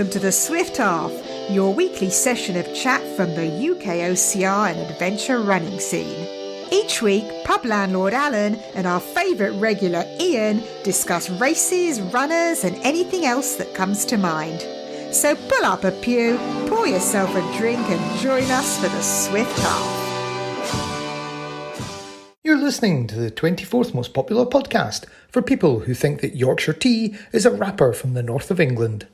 welcome to the Swift Half, your weekly session of chat from the UKOCR and adventure running scene. Each week, pub landlord Alan and our favourite regular Ian discuss races, runners and anything else that comes to mind. So pull up a pew, pour yourself a drink and join us for the Swift Half. You're listening to the 24th most popular podcast for people who think that Yorkshire tea is a wrapper from the north of England.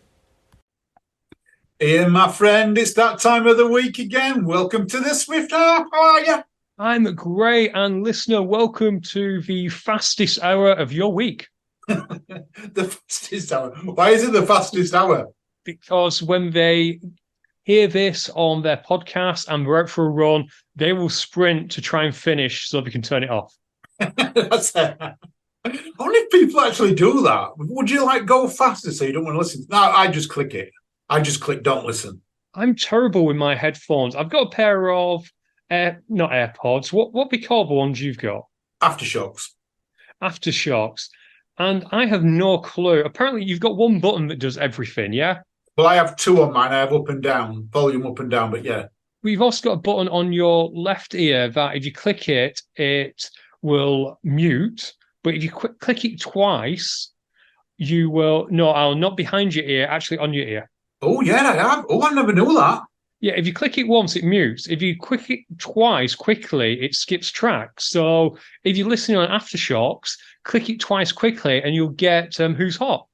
Ian, my friend, it's that time of the week again. Welcome to the Swift Half. How are you? I'm great, and listener, welcome to the fastest hour of your week. The fastest hour. Why is it the fastest hour? Because when they hear this on their podcast and they're out for a run, they will sprint to try and finish so they can turn it off. That's it. I wonder if people actually do that. Would you go faster so you don't want to listen? No, I just click it. I just click don't listen. I'm terrible with my headphones. I've got a pair of, not AirPods. What be called the ones you've got? Aftershocks. Aftershocks. And I have no clue. Apparently you've got one button that does everything, yeah? Well, I have two on mine. I have up and down, volume up and down, but yeah. We've also got a button on your left ear that if you click it, it will mute. But if you click it twice, you will... No, Alan, not behind your ear, actually on your ear. Oh, yeah, I have. Oh, I never knew that. Yeah, if you click it once, it mutes. If you click it twice quickly, it skips track. So if you're listening on Aftershocks, click it twice quickly and you'll get Who's Hot.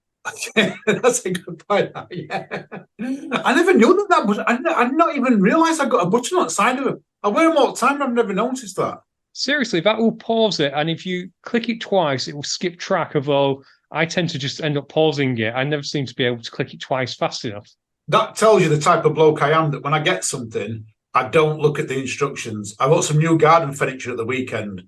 That's a good point. Yeah. I never knew that was. I not even realised I got a button on the side of it. I wear them all the time, and I've never noticed that. Seriously, that will pause it, and if you click it twice, it will skip track. Although I tend to just end up pausing it. I never seem to be able to click it twice fast enough. That tells you the type of bloke I am. That when I get something, I don't look at the instructions. I bought some new garden furniture at the weekend,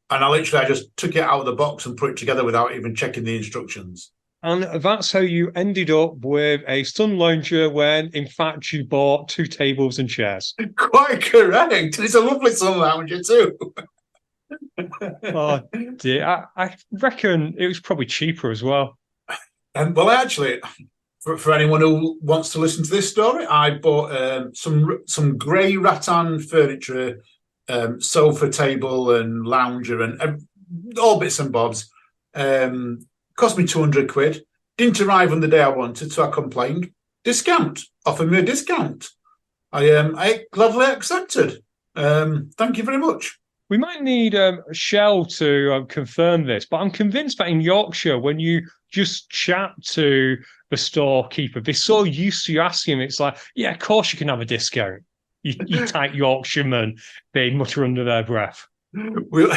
and I just took it out of the box and put it together without even checking the instructions. And that's how you ended up with a sun lounger when, in fact, you bought 2 tables and chairs. Quite correct. It's a lovely sun lounger too. Oh, dear. I reckon it was probably cheaper as well. Well, actually, for anyone who wants to listen to this story, I bought some grey rattan furniture, sofa table and lounger and all bits and bobs. Cost me 200 quid. Didn't arrive on the day I wanted, so I complained. Discount. Offered me a discount. I gladly accepted. Thank you very much. We might need Shell to confirm this, but I'm convinced that in Yorkshire, when you just chat to the storekeeper, they're so used to you asking, it's like, yeah, of course you can have a discount. You tight Yorkshiremen, they mutter under their breath.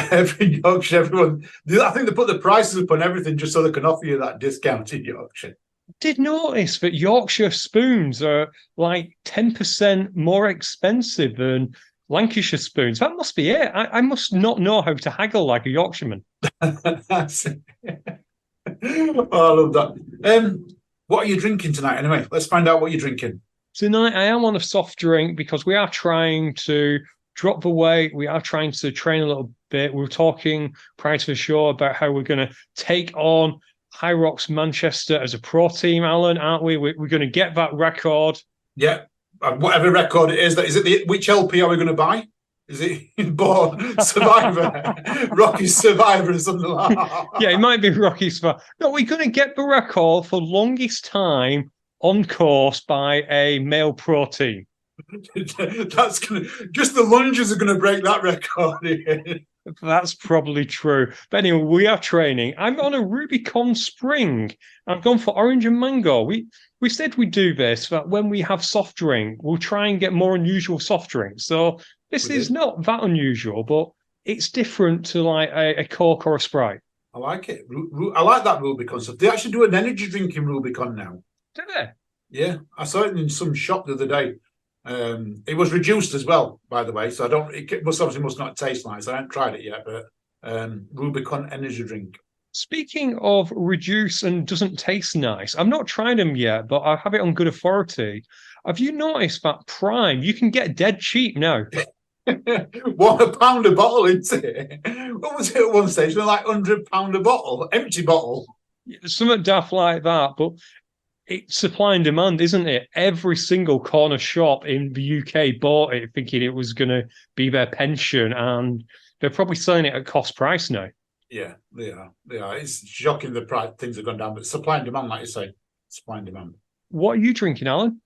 Every Yorkshire, everyone. I think they put the prices up on everything just so they can offer you that discount in Yorkshire. I did notice that Yorkshire spoons are like 10% more expensive than Lancashire spoons. That must be it. I must not know how to haggle like a Yorkshireman. That's it. Oh, I love that. What are you drinking tonight anyway? Let's find out what you're drinking. Tonight I am on a soft drink because we are trying to drop the weight. We are trying to train a little bit. We were talking prior to the show about how we're going to take on High Rocks Manchester as a pro team, Alan, aren't we? We're going to get that record. Yeah, whatever record it is. Which LP are we going to buy? Is it Born Survivor, Rocky Survivor, or something like that? Yeah, it might be Rocky Survivor. No, we're going to get the record for longest time on course by a male pro team. That's just the lunges are going to break that record. That's probably true. But anyway, we are training. I'm on a Rubicon Spring. I've gone for orange and mango. We said we'd do this, that when we have soft drink, we'll try and get more unusual soft drinks. So this is not that unusual, but it's different to like a Coke or a Sprite. I like it. I like that Rubicon stuff. They actually do an energy drink in Rubicon now. Do they? Yeah, I saw it in some shop the other day. It was reduced as well, by the way, so it must not taste nice. I haven't tried it yet, but Rubicon energy drink. Speaking of reduce and doesn't taste nice, I've not tried them yet, but I have it on good authority. Have you noticed that Prime, you can get dead cheap now? £1 a bottle, isn't it? What was it at one stage? Like £100 a bottle, empty bottle. Something daft like that, but it's supply and demand, isn't it? Every single corner shop in the UK bought it thinking it was going to be their pension, and they're probably selling it at cost price now. Yeah, they are. They are. It's shocking the price things have gone down, but supply and demand, like you say, supply and demand. What are you drinking, Alan?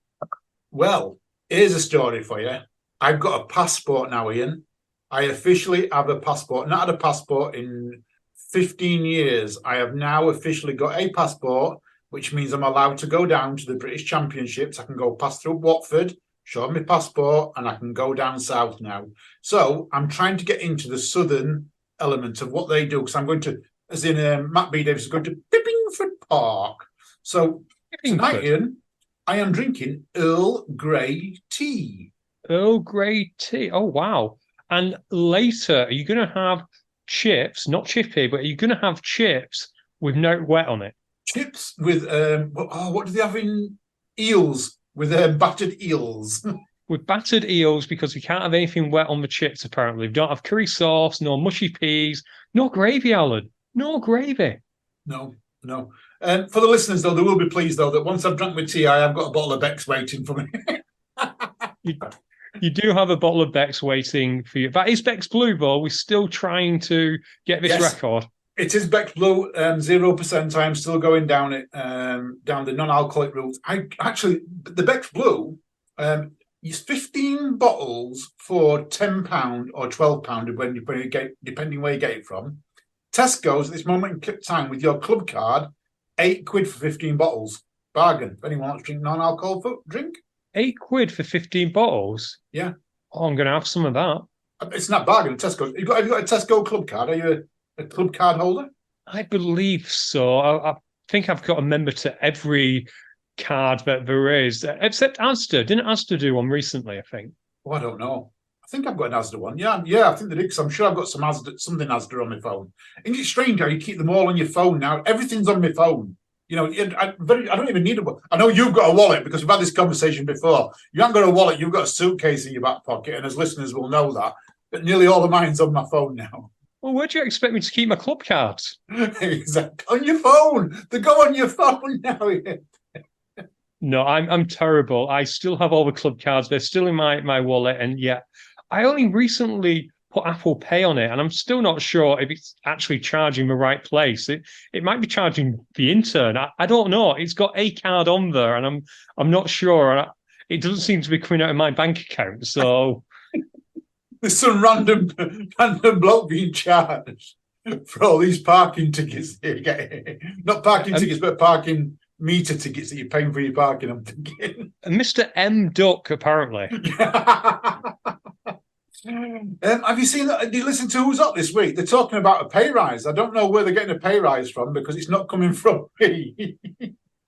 Well, here's a story for you. I've got a passport now, Ian. I officially have a passport. Not had a passport in 15 years. I have now officially got a passport, which means I'm allowed to go down to the British Championships. I can go past through Watford, show my passport, and I can go down south now. So I'm trying to get into the southern element of what they do, because I'm going to, as in Matt B. Davis is going to Pippingford Park. So tonight, Ian, I am drinking Earl Grey tea. Earl Grey tea. Oh, wow. And later, are you going to have chips, not chippy, but are you going to have chips with no wet on it? Chips with, what do they have in eels? With battered eels. With battered eels, because we can't have anything wet on the chips, apparently. We don't have curry sauce, no mushy peas, no gravy, Alan. No gravy. No. For the listeners, though, they will be pleased, though, that once I've drunk my tea, I have got a bottle of Beck's waiting for me. You do have a bottle of Beck's waiting for you. That is Beck's Blue, though. We're still trying to get this record. It is Beck's Blue, 0%. I am still going down it, down the non-alcoholic route. The Beck's Blue is 15 bottles for £10 or £12, depending where you get it from. Tesco's at this moment in time with your club card, £8 for 15 bottles. Bargain. If anyone wants to drink non-alcohol drink. £8 for 15 bottles? Yeah. Oh, I'm going to have some of that. It's not bargain at Tesco. Have you got a Tesco club card? Are you a club card holder? I believe so. I think I've got a member to every card that there is, except Asda. Didn't Asda do one recently, I think? Oh, I don't know. I think I've got an Asda one. Yeah, I think they did, because I'm sure I've got something Asda on my phone. Isn't it strange how you keep them all on your phone now? Everything's on my phone. You know, I don't even need a wallet. I know you've got a wallet, because we've had this conversation before. You haven't got a wallet, you've got a suitcase in your back pocket, and as listeners will know that. But nearly all of mine's on my phone now. Well, where do you expect me to keep my club cards? Exactly. On your phone. They go on your phone now. No, I'm terrible. I still have all the club cards. They're still in my wallet. And yeah, I only recently put Apple Pay on it, and I'm still not sure if it's actually charging the right place. It might be charging the intern. I don't know. It's got a card on there, and I'm not sure. It doesn't seem to be coming out of my bank account. So there's some random bloke being charged for all these parking tickets that you get. Not parking tickets, but parking meter tickets that you're paying for your parking, I'm thinking. Mr. M. Duck, apparently. Have you seen that? Did you listen to Who's Up this week? They're talking about a pay rise. I don't know where they're getting a pay rise from, because it's not coming from me.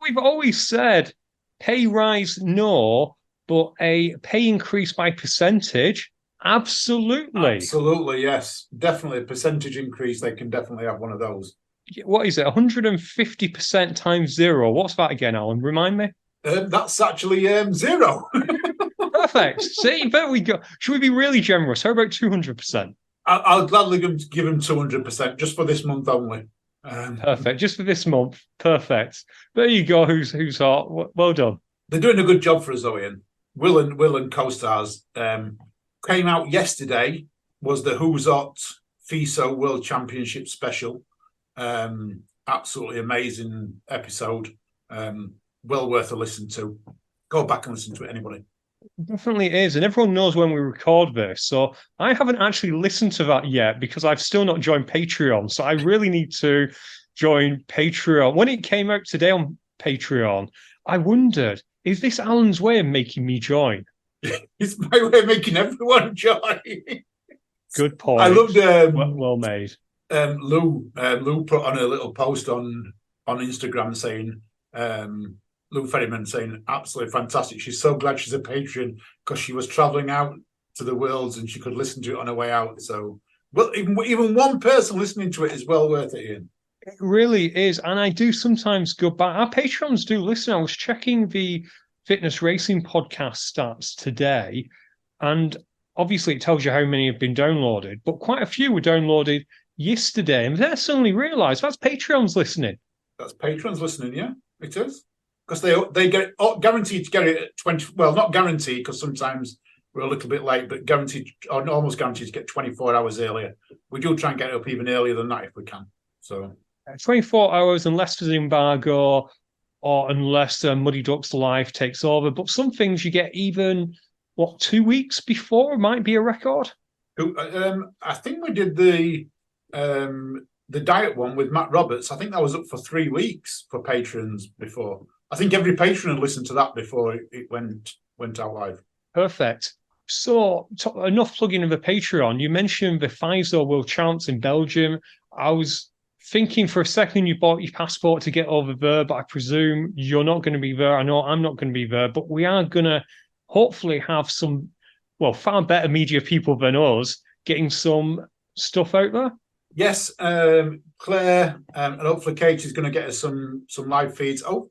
We've always said pay rise, no, but a pay increase by percentage, absolutely. Absolutely, yes. Definitely a percentage increase. They can definitely have one of those. What is it? 150% times zero. What's that again, Alan? Remind me. That's actually zero. Perfect. See, there we go. Should we be really generous? How about 200%? I'll gladly give them 200% just for this month only. Perfect. Just for this month. Perfect. There you go. Who's hot? Well done. They're doing a good job for us, though, Ian. Will and co-stars came out yesterday. Was the Who's Hot FISO World Championship special. Absolutely amazing episode. Well worth a listen to. Go back and listen to it, anybody. Definitely is. And everyone knows when we record this. So I haven't actually listened to that yet, because I've still not joined Patreon. So I really need to join Patreon. When it came out today on Patreon, I wondered, is this Alan's way of making me join? It's my way of making everyone join. Good point. I loved well made. Lou put on a little post on Instagram saying, Lou Ferryman saying, absolutely fantastic. She's so glad she's a patron, because she was traveling out to the worlds and she could listen to it on her way out. So, well, even one person listening to it is well worth it, Ian. It really is. And I do sometimes go back. Our patrons do listen. I was checking the Fitness Racing podcast stats today, and obviously it tells you how many have been downloaded, but quite a few were downloaded yesterday. And then I suddenly realised that's Patreons listening. That's patrons listening, yeah, it is. because they get guaranteed to get it at 20. Well, not guaranteed, because sometimes we're a little bit late, but guaranteed, or almost guaranteed, to get 24 hours earlier. We do try and get it up even earlier than that if we can. So 24 hours, unless there's an embargo or unless Muddy Ducks Live takes over. But some things you get even, 2 weeks before might be a record. I think we did the diet one with Matt Roberts. I think that was up for 3 weeks for patrons before. I think every patron had listened to that before it went out live. Perfect. So, enough plugging of the Patreon. You mentioned the FISO World Champs in Belgium. I was thinking for a second you bought your passport to get over there, but I presume you're not going to be there. I know I'm not going to be there, but we are going to hopefully have some, far better media people than us getting some stuff out there. Yes, Claire and hopefully Kate is going to get us some live feeds. Oh,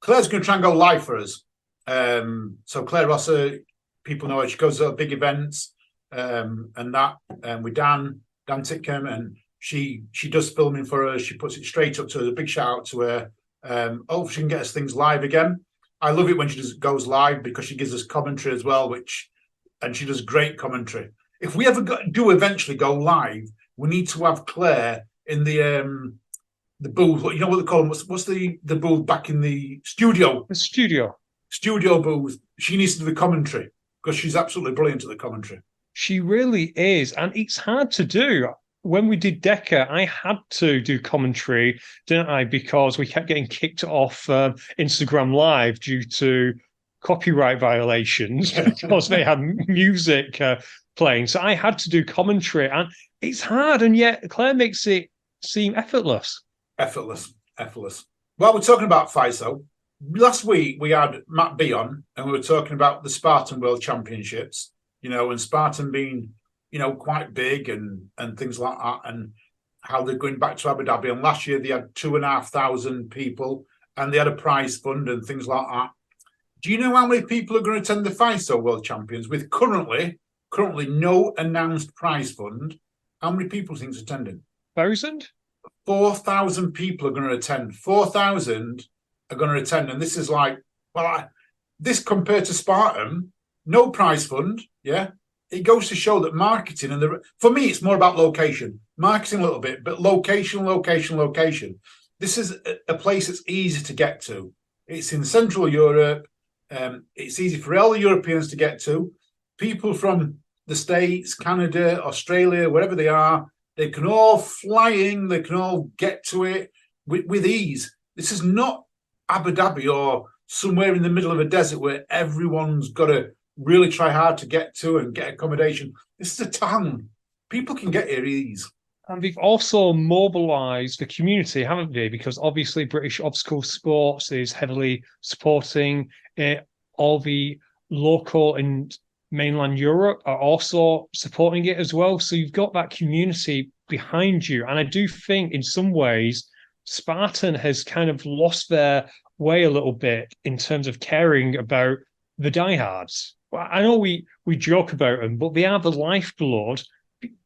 Claire's going to try and go live for us. So Claire Rosser, people know her. She goes to big events and that with Dan Titcombe, and she does filming for us. She puts it straight up to her. A big shout out to her. Hopefully she can get us things live again. I love it when she goes live because she gives us commentary as well, and she does great commentary. If we ever do eventually go live, we need to have Claire in the booth. You know what they call them? What's the booth back in the studio? The studio booth. She needs to do the commentary because she's absolutely brilliant at the commentary. She really is, and it's hard to do. When we did Decca, I had to do commentary, didn't I? Because we kept getting kicked off Instagram Live due to copyright violations because they had music playing. So I had to do commentary, and it's hard, and yet Claire makes it seem effortless. Effortless. Well, we're talking about FISO. Last week we had Matt B on, and we were talking about the Spartan World Championships, and Spartan being, quite big and things like that, and how they're going back to Abu Dhabi. And last year they had 2,500 people, and they had a prize fund and things like that. Do you know how many people are going to attend the FISO World Champions with currently no announced prize fund? How many people think attending? 1,000? 4,000 people are going to attend. 4,000 are going to attend, and this is like, this compared to Spartan, no prize fund, yeah. It goes to show that marketing for me, it's more about location, marketing a little bit, but location. This is a place that's easy to get to. It's in Central Europe. It's easy for all the Europeans to get to. People from the States, Canada, Australia, wherever they are, they can all fly in. They can all get to it with ease. This is not Abu Dhabi or somewhere in the middle of a desert where everyone's got to really try hard to get to and get accommodation. This is a town. People can get here ease. And they've also mobilised the community, haven't they? Because obviously British obstacle sports is heavily supporting it. All the local and mainland Europe are also supporting it as well. So you've got that community behind you. And I do think in some ways, Spartan has kind of lost their way a little bit in terms of caring about the diehards. I know we joke about them, but they are the lifeblood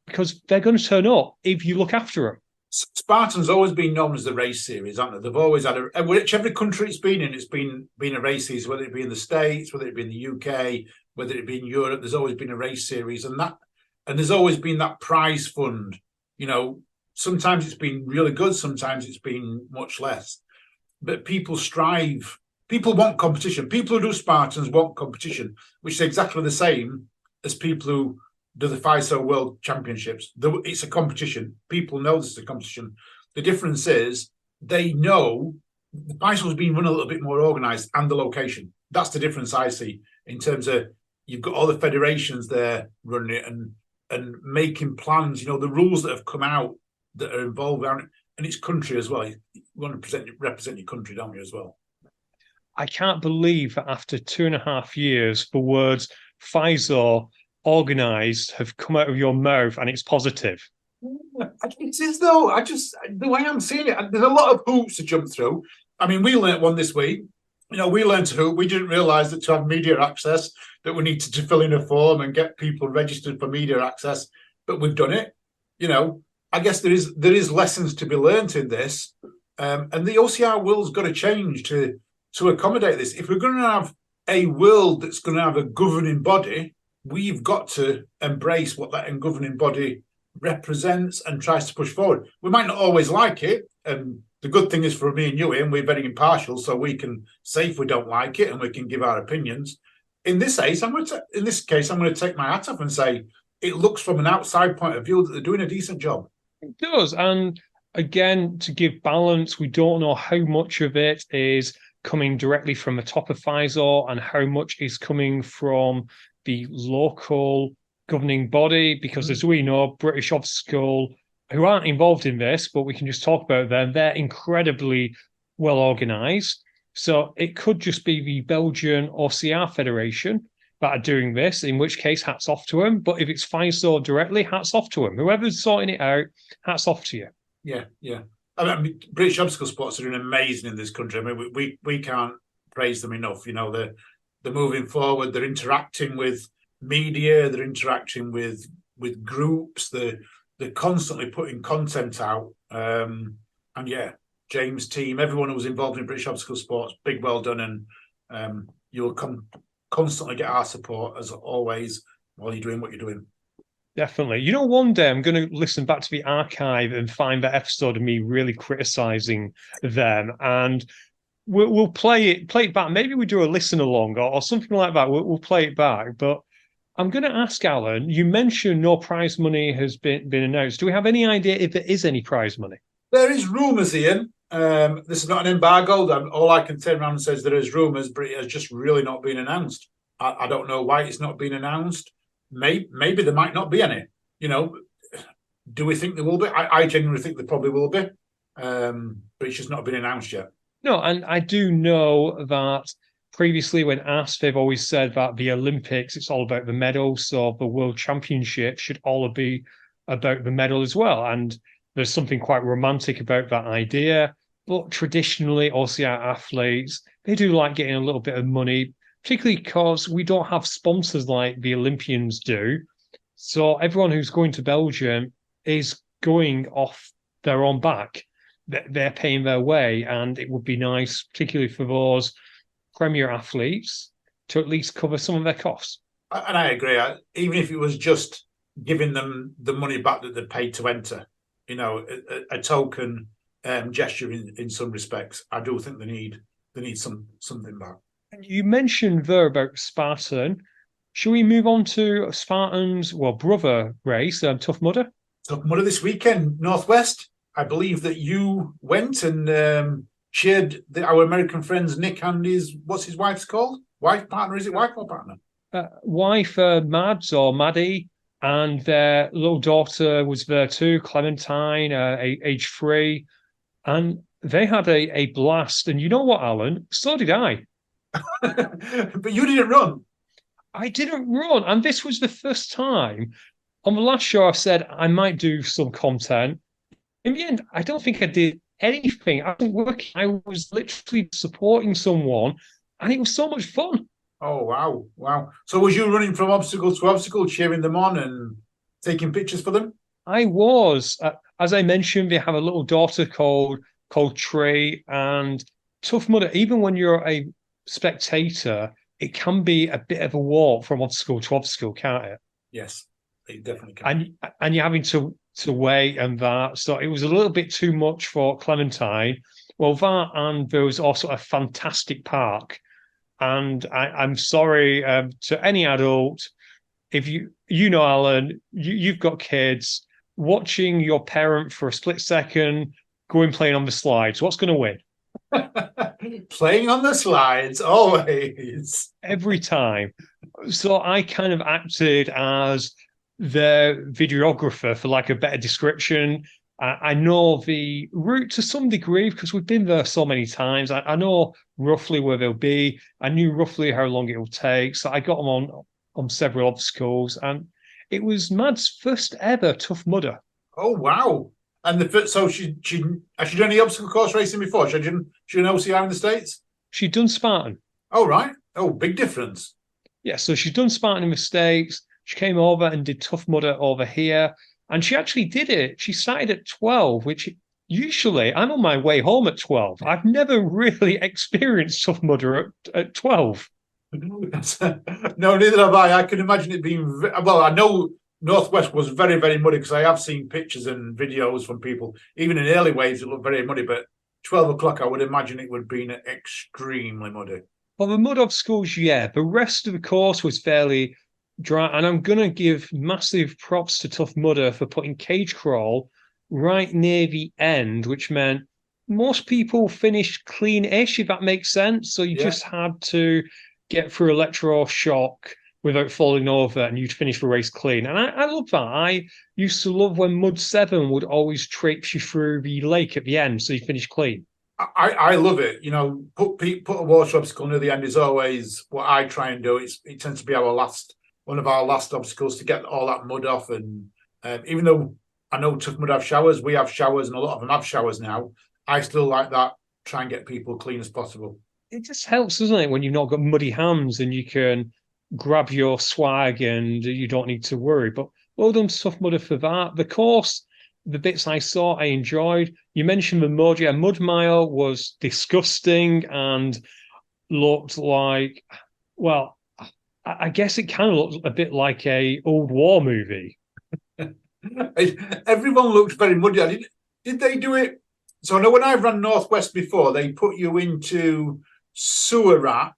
because they're going to turn up if you look after them. Spartan's always been known as the race series, haven't they? They've always had whichever country it's been in, it's been a race series, whether it be in the States, whether it be in the UK, whether it be in Europe, there's always been a race series, and there's always been that prize fund. Sometimes it's been really good, sometimes it's been much less. But people strive. People want competition. People who do Spartans want competition, which is exactly the same as people who do the FISO World Championships. It's a competition. People know this is a competition. The difference is they know the FISO has been run a little bit more organised, and the location. That's the difference I see in terms of you've got all the federations there running it and making plans. The rules that have come out that are involved around it, and it's country as well. You want to represent your country, don't you, as well? I can't believe that after 2.5 years, the words FISO organised have come out of your mouth and it's positive. It is, though. The way I'm seeing it, there's a lot of hoops to jump through. I mean, we learnt one this week. We learnt a hoop. We didn't realise that to have media access, that we needed to fill in a form and get people registered for media access. But we've done it. I guess there is lessons to be learnt in this. And the OCR world's got to change to to accommodate this. If we're going to have a world that's going to have a governing body, we've got to embrace what that governing body represents and tries to push forward. We might not always like it, and the good thing is for me and you, Ian, we're very impartial, so we can say if we don't like it and we can give our opinions. In this case, I'm going to take my hat off and say it looks from an outside point of view that they're doing a decent job. It does, and again, to give balance, we don't know how much of it is coming directly from the top of Pfizer and how much is coming from the local governing body, because as we know, British Obstacle, who aren't involved in this, but we can just talk about them, they're incredibly well organised. So it could just be the Belgian OCR Federation that are doing this, in which case, hats off to them. But if it's Pfizer directly, hats off to them. Whoever's sorting it out, hats off to you. Yeah. I mean, British obstacle sports are doing amazing in this country. I mean, we can't praise them enough. You know, they're moving forward. They're interacting with media. They're interacting with groups. They're constantly putting content out. And yeah, James' team, everyone who was involved in British obstacle sports, big well done. And you'll constantly get our support as always while you're doing what you're doing. Definitely. You know, one day I'm going to listen back to the archive and find that episode of me really criticising them, and we'll play it back. Maybe we do a listen along or something like that. We'll play it back. But I'm going to ask Alan. You mentioned no prize money has been announced. Do we have any idea if there is any prize money? There is rumours, Ian. This is not an embargo. All I can turn around and say is there is rumours, but it has just really not been announced. I don't know why it's not been announced. Maybe there might not be any. You know, do we think there will be? I genuinely think there probably will be, but it's just not been announced yet. No, and I do know that previously when asked, they've always said that the Olympics, it's all about the medal, so the World Championship should all be about the medal as well. And there's something quite romantic about that idea. But traditionally, OCR athletes, they do like getting a little bit of money, particularly because we don't have sponsors like the Olympians do. So everyone who's going to Belgium is going off their own back. They're paying their way, and it would be nice, particularly for those premier athletes, to at least cover some of their costs. And I agree. Even if it was just giving them the money back that they paid to enter, you know, a token gesture in some respects, I do think they need something back. You mentioned there about Spartan. Should we move on to Spartan's brother race, Tough Mudder? Tough Mudder this weekend, Northwest. I believe that you went and cheered our American friends Nick and what's his wife's called? Wife, partner? Is it wife or partner? Wife, Mads or Maddie, and their little daughter was there too, Clementine, age 3. And they had a blast. And you know what, Alan? So did I. But you didn't run. I didn't run. And this was the first time. On the last show, I said I might do some content. In the end, I don't think I did anything. I wasn't working. I was literally supporting someone, and it was so much fun. Oh, wow. So was you running from obstacle to obstacle, cheering them on and taking pictures for them? I was. As I mentioned, they have a little daughter called Tree, and Tough Mudder, even when you're a spectator, it can be a bit of a walk from obstacle to obstacle, can't it? Yes, it definitely can. And you're having to wait and that. So it was a little bit too much for Clementine. Well, that, and there was also a fantastic park. And I'm sorry to any adult, if you know, Alan, you've got kids, watching your parent for a split second going playing on the slides, what's going to win? Playing on the slides, always. Every time. So I kind of acted as the videographer, for like a better description. I know the route to some degree because we've been there so many times. I know roughly where they'll be. I knew roughly how long it will take. So I got them on several obstacles, and it was Mad's first ever Tough Mudder. Oh, wow. And has she done any obstacle course racing before? She done OCR in the States? She'd done Spartan. Oh, right. Oh, big difference. Yeah, so she'd done Spartan in the States. She came over and did Tough Mudder over here. And she actually did it. She started at 12, which Usually, I'm on my way home at 12. I've never really experienced tough mudder at 12. No, neither have I. I can imagine it being well. I know Northwest was very, very muddy because I have seen pictures and videos from people. Even in early waves, it looked very muddy. But 12 o'clock, I would imagine it would have been extremely muddy. Well, the mud obstacles, yeah. The rest of the course was fairly dry, and I'm going to give massive props to Tough Mudder for putting cage crawl right near the end, which meant most people finished clean-ish, if that makes sense. So you just had to get through electroshock without falling over, and you'd finish the race clean. And I love that. I used to love when Mud 7 would always traipse you through the lake at the end, so you finish clean. I love it. You know, put a water obstacle near the end is always what I try and do. It tends to be one of our last obstacles to get all that mud off. And even though I know Tough Mud have showers, we have showers, and a lot of them have showers now. I still like that. Try and get people clean as possible. It just helps, doesn't it, when you've not got muddy hands and you can grab your swag and you don't need to worry. But well done, Tough Mudder, for that. The course, the bits I saw, I enjoyed. You mentioned the mud. Yeah, Mud Mile was disgusting and looked like, well, I guess it kind of looked a bit like a old war movie. Everyone looked very muddy. Did they do it? So I know when I've run Northwest before, they put you into Sewer Rat,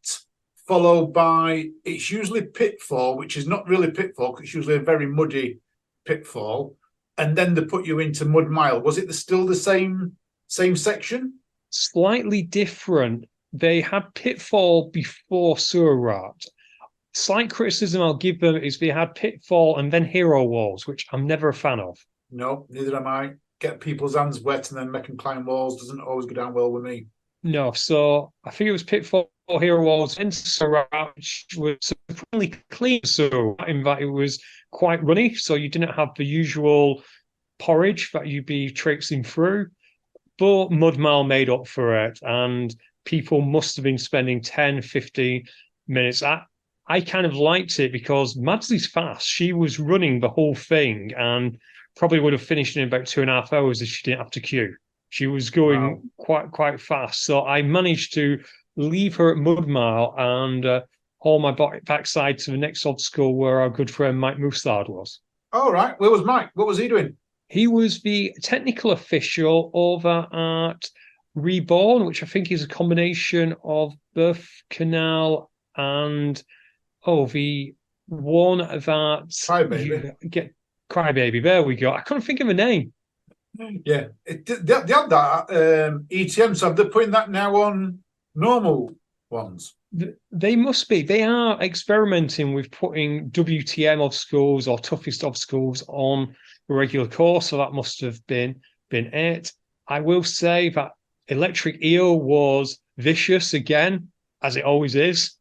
followed by, it's usually Pitfall, which is not really Pitfall, because it's usually a very muddy pitfall. And then they put you into Mud Mile. Was it still the same section? Slightly different. They had Pitfall before Sewer Rat. Slight criticism I'll give them is they had Pitfall and then Hero Walls, which I'm never a fan of. No, neither am I. Get people's hands wet and then make them climb walls doesn't always go down well with me. No, so I think it was Pitfall, Hero Walls, and Sewer Rat, which was surprisingly clean. So in that it was quite runny, so you didn't have the usual porridge that you'd be traipsing through. But Mud Mile made up for it, and people must have been spending 10, 15 minutes. I kind of liked it because Madsley's fast. She was running the whole thing and probably would have finished in about 2.5 hours if she didn't have to queue. She was going quite fast. So I managed to leave her at Mud Mile and haul my backside to the next obstacle where our good friend Mike Moussard was. All right. Where was Mike? What was he doing? He was the technical official over at Reborn, which I think is a combination of Birth Canal and the one that Crybaby. you get Crybaby. There we go. I couldn't think of a name. Yeah, they had that ETM, so they're putting that now on normal ones. They must be. They are experimenting with putting WTM obstacles or toughest obstacles on a regular course, so that must have been it. I will say that Electric Eel was vicious again, as it always is.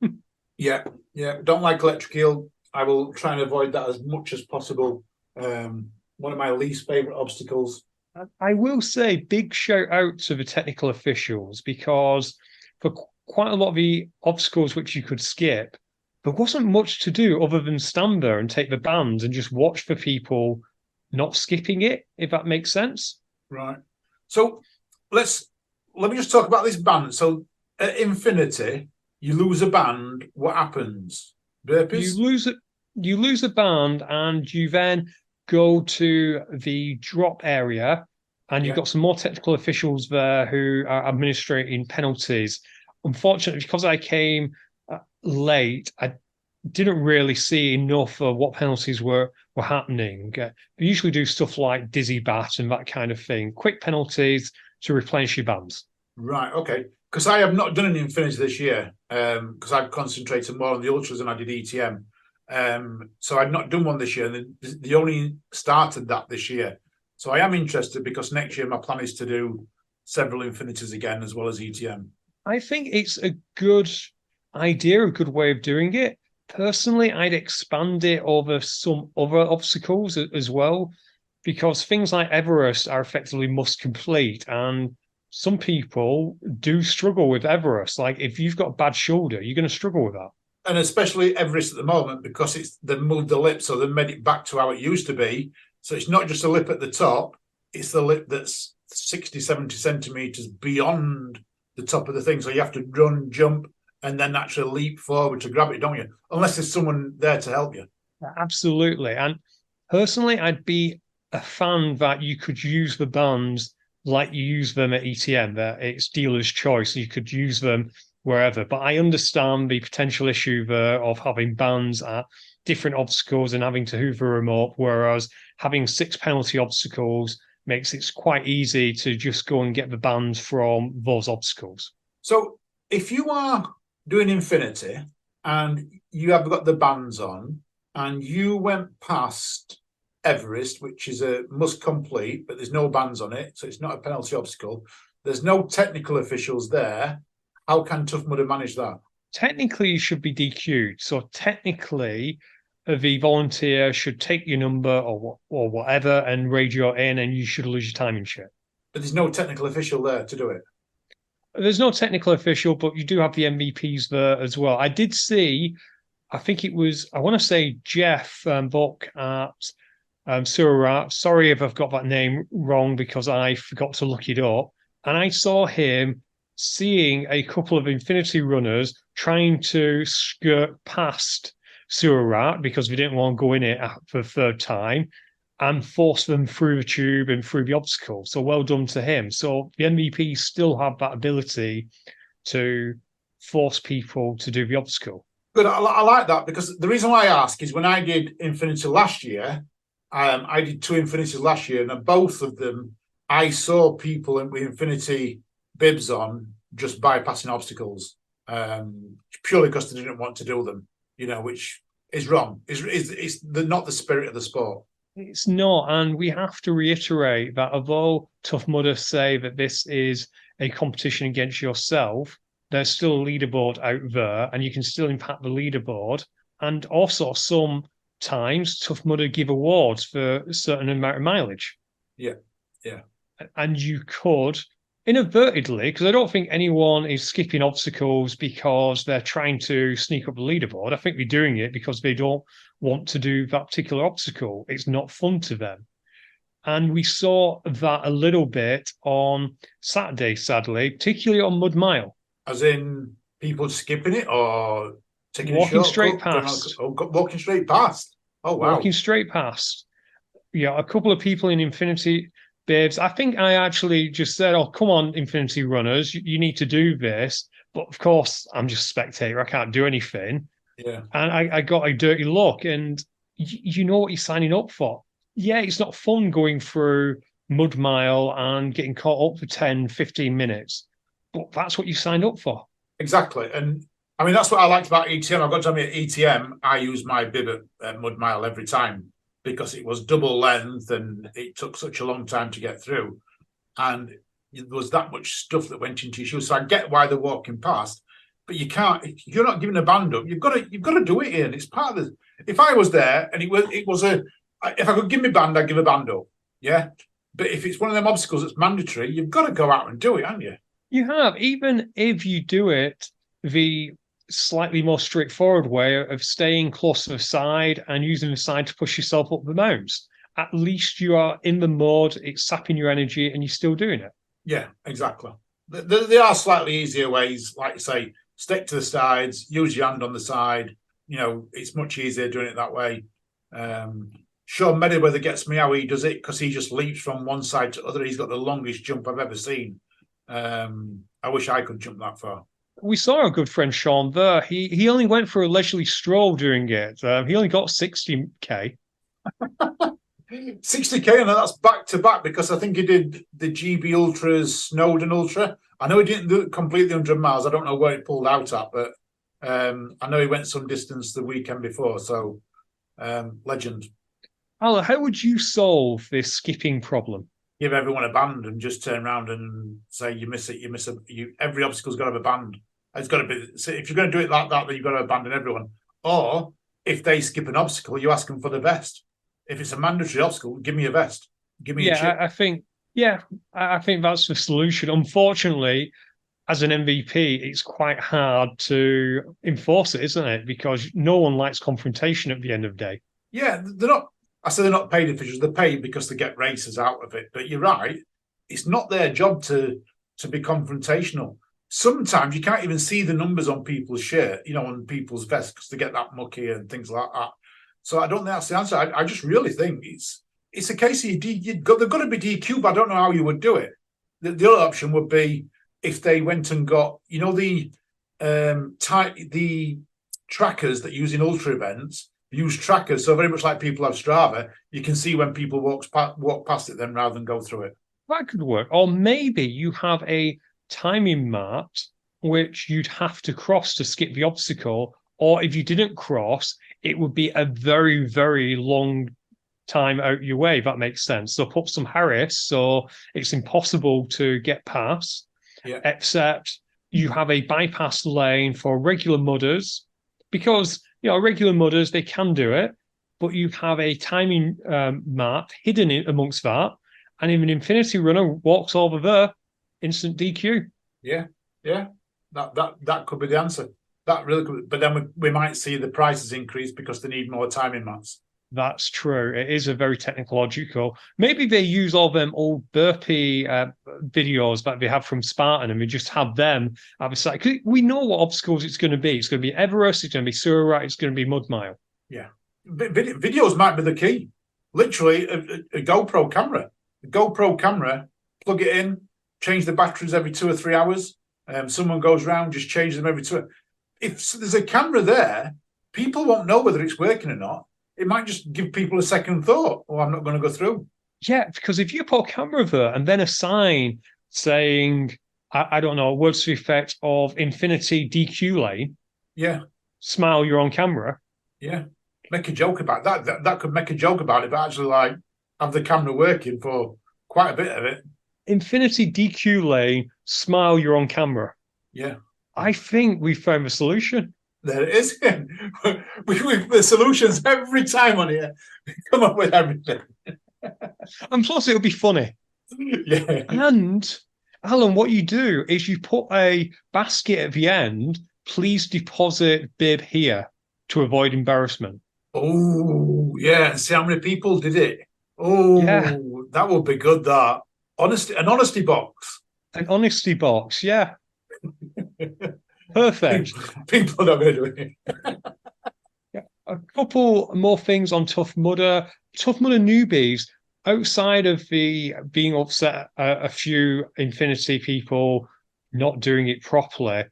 Yeah. Don't like Electric Eel. I will try and avoid that as much as possible. One of my least favourite obstacles. I will say big shout out to the technical officials because for quite a lot of the obstacles which you could skip, there wasn't much to do other than stand there and take the bands and just watch for people not skipping it, if that makes sense. Right. So let me just talk about this band. So at Infinity, you lose a band. What happens? Burpees? You lose a band and you then go to the drop area and you've got some more technical officials there who are administrating penalties. Unfortunately, because I came late, I didn't really see enough of what penalties were happening. They usually do stuff like dizzy bat and that kind of thing. Quick penalties to replenish your bands. Right, okay. Because I have not done an Infinity this year because I've concentrated more on the Ultras than I did ETM. So I've not done one this year, and they only started that this year. So I am interested because next year my plan is to do several Infinities again as well as ETM. I think it's a good idea, a good way of doing it. Personally, I'd expand it over some other obstacles as well, because things like Everest are effectively must complete, and some people do struggle with Everest. Like if you've got a bad shoulder, you're going to struggle with that. And especially Everest at the moment, because they've moved the lip, so they've made it back to how it used to be. So it's not just a lip at the top; it's the lip that's 60, 70 centimetres beyond the top of the thing. So you have to run, jump, and then actually leap forward to grab it, don't you? Unless there's someone there to help you. Absolutely. And personally, I'd be a fan that you could use the bands like you use them at ETM, that it's dealer's choice. You could use them wherever. But I understand the potential issue there of having bands at different obstacles and having to hoover them up, whereas having 6 penalty obstacles makes it quite easy to just go and get the bands from those obstacles. So if you are doing Infinity and you have got the bands on and you went past Everest, which is a must complete, but there's no bands on it, so it's not a penalty obstacle. There's no technical officials there. How can Tough Mudder manage that? Technically, you should be DQ'd. So technically, the volunteer should take your number or whatever and radio in, and you should lose your timing shit. But there's no technical official there to do it. There's no technical official, but you do have the MVPs there as well. I did see, I think it was, I want to say Jeff Buck at Surat. Sorry if I've got that name wrong because I forgot to look it up. And I saw him seeing a couple of Infinity runners trying to skirt past Surat because we didn't want to go in it for the third time and force them through the tube and through the obstacle. So well done to him. So the MVPs still have that ability to force people to do the obstacle. Good. I like that because the reason why I ask is when I did Infinity last year, I did 2 Infinities last year, and at both of them, I saw people with Infinity bibs on just bypassing obstacles, purely because they didn't want to do them, which is wrong. It's not the spirit of the sport. It's not, and we have to reiterate that although Tough Mudder say that this is a competition against yourself, there's still a leaderboard out there, and you can still impact the leaderboard. And also, sometimes Tough Mudder give awards for a certain amount of mileage. Yeah. And you could inadvertently, because I don't think anyone is skipping obstacles because they're trying to sneak up the leaderboard. I think they're doing it because they don't want to do that particular obstacle. It's not fun to them. And we saw that a little bit on Saturday, sadly, particularly on Mud Mile. As in people skipping it or taking walking a straight past. Walking straight past. Oh, wow. Walking straight past. Yeah, a couple of people in Infinity bibs. I think I actually just said, oh, come on, Infinity runners, you need to do this. But of course, I'm just a spectator. I can't do anything. Yeah. And I got a dirty look, and you know what you're signing up for. Yeah, it's not fun going through Mud Mile and getting caught up for 10, 15 minutes. But that's what you signed up for. Exactly. And I mean, that's what I liked about ETM. I've got to admit, at ETM, I use my bib at Mud Mile every time because it was double length and it took such a long time to get through. And there was that much stuff that went into your shoes. So I get why they're walking past, but you can't, if you're not giving a band up, you've got to do it, Ian. It's part of the, if I was there and if I could give me band, I'd give a band up. Yeah. But if it's one of them obstacles that's mandatory, you've got to go out and do it, haven't you? You have, even if you do it the slightly more straightforward way of staying close to the side and using the side to push yourself up the mounts. At least you are in the mud, it's sapping your energy, and you're still doing it. Yeah, exactly. There are slightly easier ways, like you say, stick to the sides, use your hand on the side. It's much easier doing it that way. Sean Merriweather gets me how he does it because he just leaps from one side to the other. He's got the longest jump I've ever seen. I wish I could jump that far. We saw our good friend Sean there. He only went for a leisurely stroll doing it. He only got 60k. 60k, and that's back to back because I think he did the GB Ultras, Snowdon Ultra. I know he didn't do it completely 100 miles. I don't know where it pulled out at, but I know he went some distance the weekend before. So, legend. Alan, how would you solve this skipping problem? Give everyone a band and just turn around and say you miss it. Every obstacle's got to have a band. It's got to be. So if you're going to do it like that, then you've got to abandon everyone. Or if they skip an obstacle, you ask them for the vest. If it's a mandatory obstacle, give me a vest. Give me a chip. I think that's the solution. Unfortunately, as an MVP, it's quite hard to enforce it, isn't it? Because no one likes confrontation at the end of the day. Yeah, they're not. I say they're not paid officials. They're paid because they get races out of it. But you're right. it's not their job to be confrontational. Sometimes you can't even see the numbers on people's shirt, on people's vests, because they get that mucky and things like that. So I don't think that's the answer. I just really think it's a case of they've got to be DQ, but I don't know how you would do it. The other option would be if they went and got, the trackers that use in ultra events, use trackers. So very much like people have Strava, you can see when people walk past it then rather than go through it. That could work. Or maybe you have a timing mat which you'd have to cross to skip the obstacle. Or if you didn't cross, it would be a very, very long time out your way. If that makes sense. They'll put some Harris, so it's impossible to get past, except you have a bypass lane for regular mudders, because regular mudders, they can do it, but you have a timing mat hidden amongst that, and if an Infinity runner walks over there, instant DQ. Yeah, that could be the answer. That really could, but then we might see the prices increase because they need more timing mats. That's true. It is a very technological. Maybe they use all them old burpee videos that they have from Spartan, and we just have them at the side. Cause we know what obstacles it's going to be. It's going to be Everest. It's going to be Surat. It's going to be Mud Mile. Yeah, videos might be the key. Literally, a GoPro camera. A GoPro camera. Plug it in. Change the batteries every 2 or 3 hours. Someone goes around, just change them every 2. If there's a camera there, people won't know whether it's working or not. It might just give people a second thought. Oh, I'm not going to go through. Yeah, because if you put a camera there and then a sign saying, I don't know, words to the effect of Infinity DQ lane. Yeah. Smile, you're on camera. Yeah. Make a joke about that. That could make a joke about it, but actually have the camera working for quite a bit of it. Infinity DQ lane, smile, you're on camera. Yeah. I think we found the solution. There it is. We've the solutions every time on here. We come up with everything. And plus, it'll be funny. Yeah. And Alan, what you do is you put a basket at the end. Please deposit bib here to avoid embarrassment. Oh, yeah. And see how many people did it. Oh, yeah. That would be good. That an honesty box. An honesty box. Yeah. Perfect. People are not going to do it. Yeah. A couple more things on Tough Mudder. Tough Mudder newbies, outside of the being upset a few Infinity people not doing it properly,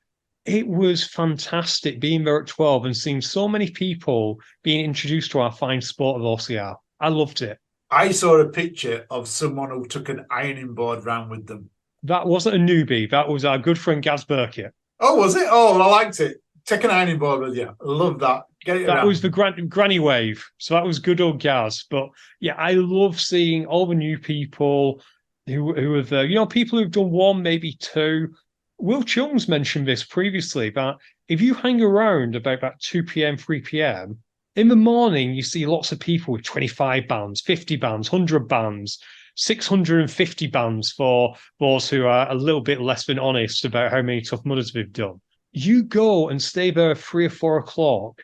it was fantastic being there at 12 and seeing so many people being introduced to our fine sport of OCR. I loved it. I saw a picture of someone who took an ironing board round with them. That wasn't a newbie. That was our good friend Gaz Burkett. Oh, was it? Oh, well, I liked it. Take an ironing board with you. I love that. Get it that around. Was the granny wave. So that was good old Gaz. But yeah, I love seeing all the new people who are there. People who've done 1, maybe 2. Will Chung's mentioned this previously, that if you hang around about that 2 p.m., 3 p.m., in the morning, you see lots of people with 25 bands, 50 bands, 100 bands, 650 bands for those who are a little bit less than honest about how many Tough Mudders we've done. You go and stay there at 3 or 4 o'clock,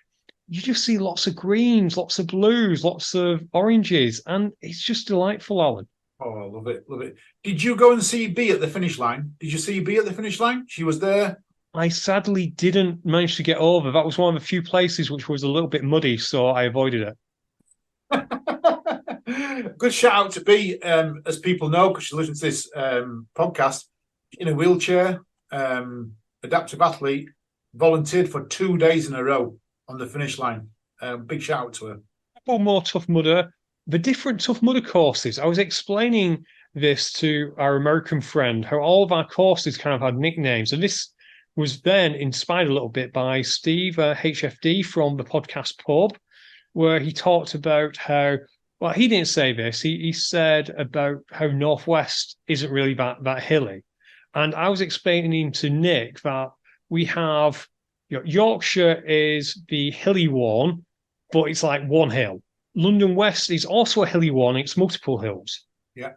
you just see lots of greens, lots of blues, lots of oranges, and it's just delightful, Alan. Oh, I love it, love it. Did you go and see B at the finish line? Did you see B at the finish line? She was there. I sadly didn't manage to get over. That was one of the few places which was a little bit muddy, so I avoided it. Good shout out to B, as people know, because she listens to this podcast, in a wheelchair, adaptive athlete, volunteered for 2 days in a row on the finish line. Big shout out to her. One more Tough Mudder. The different Tough Mudder courses. I was explaining this to our American friend, how all of our courses kind of had nicknames. And this was then inspired a little bit by Steve HFD from the podcast Pub, where he talked about how, well, he didn't say this. He said about how Northwest isn't really that hilly. And I was explaining to Nick that we have, Yorkshire is the hilly one, but it's like one hill. London West is also a hilly one. It's multiple hills. Yeah.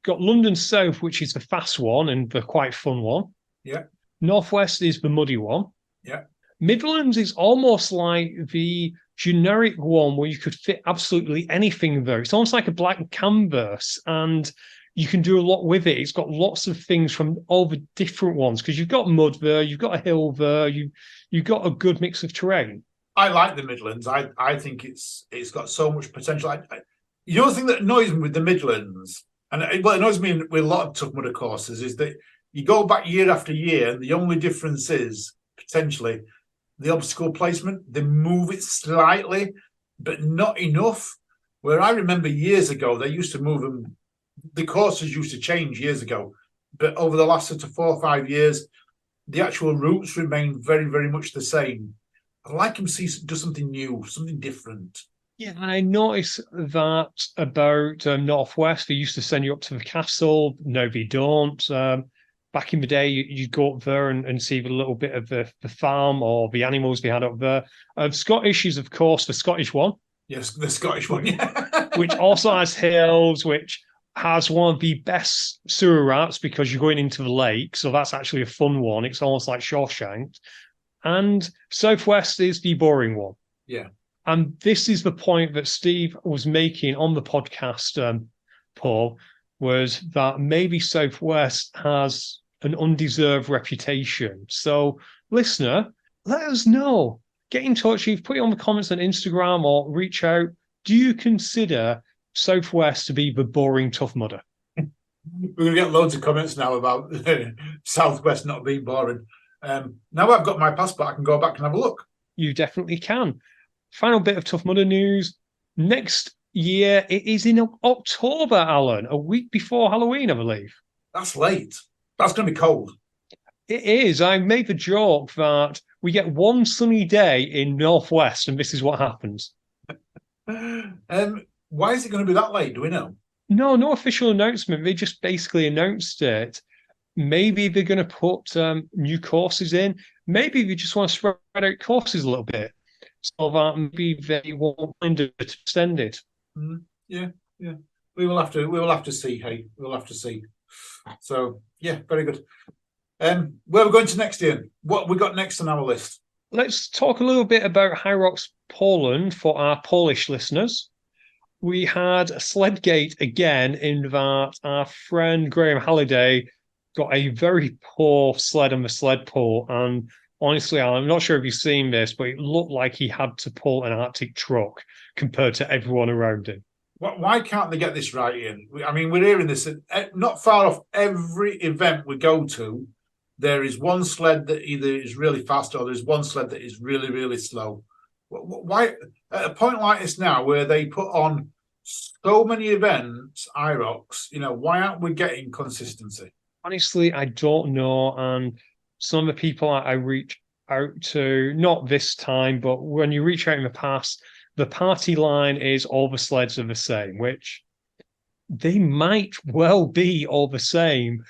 Got London South, which is the fast one and the quite fun one. Yeah. Northwest is the muddy one. Yeah. Midlands is almost like the generic one where you could fit absolutely anything there. It's almost like a blank canvas, and you can do a lot with it. It's got lots of things from all the different ones because you've got mud there, you've got a hill there, you've got a good mix of terrain. I like the Midlands. I think it's got so much potential. The other thing that annoys me with the Midlands, and what annoys me with a lot of Tough Mudder courses, is that you go back year after year, and the only difference is potentially the obstacle placement. They move it slightly, but not enough. Where I remember years ago, they used to move them. The courses used to change years ago, but over the last sort of 4 or 5 years, the actual routes remain very, very much the same. I'd like him to do something new, something different. Yeah, and I noticed that about Northwest. They used to send you up to the castle. No, they don't. Back in the day, you'd go up there and see a little bit of the farm or the animals they had up there. Scottish is, of course, the Scottish one. Yes, the Scottish one, yeah. Which also has hills, which has one of the best sewer routes because you're going into the lake. So that's actually a fun one. It's almost like Shawshank. And Southwest is the boring one. Yeah. And this is the point that Steve was making on the podcast, Paul, was that maybe Southwest has an undeserved reputation. So, listener, let us know. Get in touch. You've put it on the comments on Instagram or reach out. Do you consider Southwest to be the boring Tough Mudder? We're going to get loads of comments now about Southwest not being boring. Now I've got my passport, I can go back and have a look. You definitely can. Final bit of Tough Mudder news. Next year, it is in October, Alan, a week before Halloween, I believe. That's late. That's going to be cold. It is. I made the joke that we get one sunny day in Northwest, and this is what happens. Why is it going to be that late? Do we know? No official announcement. They just basically announced it. Maybe they're going to put new courses in. Maybe they just want to spread out courses a little bit, so that maybe they won't mind it extended. Yeah. We will have to see. Hey, we'll have to see. So yeah, very good. Where are we going to next, Ian? What we got next on our list? Let's talk a little bit about High Rocks Poland for our Polish listeners. We had a Sledgate again in that our friend Graham Halliday got a very poor sled on the sled pull. And honestly, I'm not sure if you've seen this, but it looked like he had to pull an Arctic truck compared to everyone around him. Why can't they get this right, Ian? I mean, we're hearing this not far off every event we go to. There is one sled that either is really fast or there's one sled that is really, really slow. Why, at a point like this now, where they put on so many events, IROCs, why aren't we getting consistency? Honestly, I don't know. And some of the people I reach out to, not this time, but when you reach out in the past, the party line is all the sleds are the same, which they might well be all the same,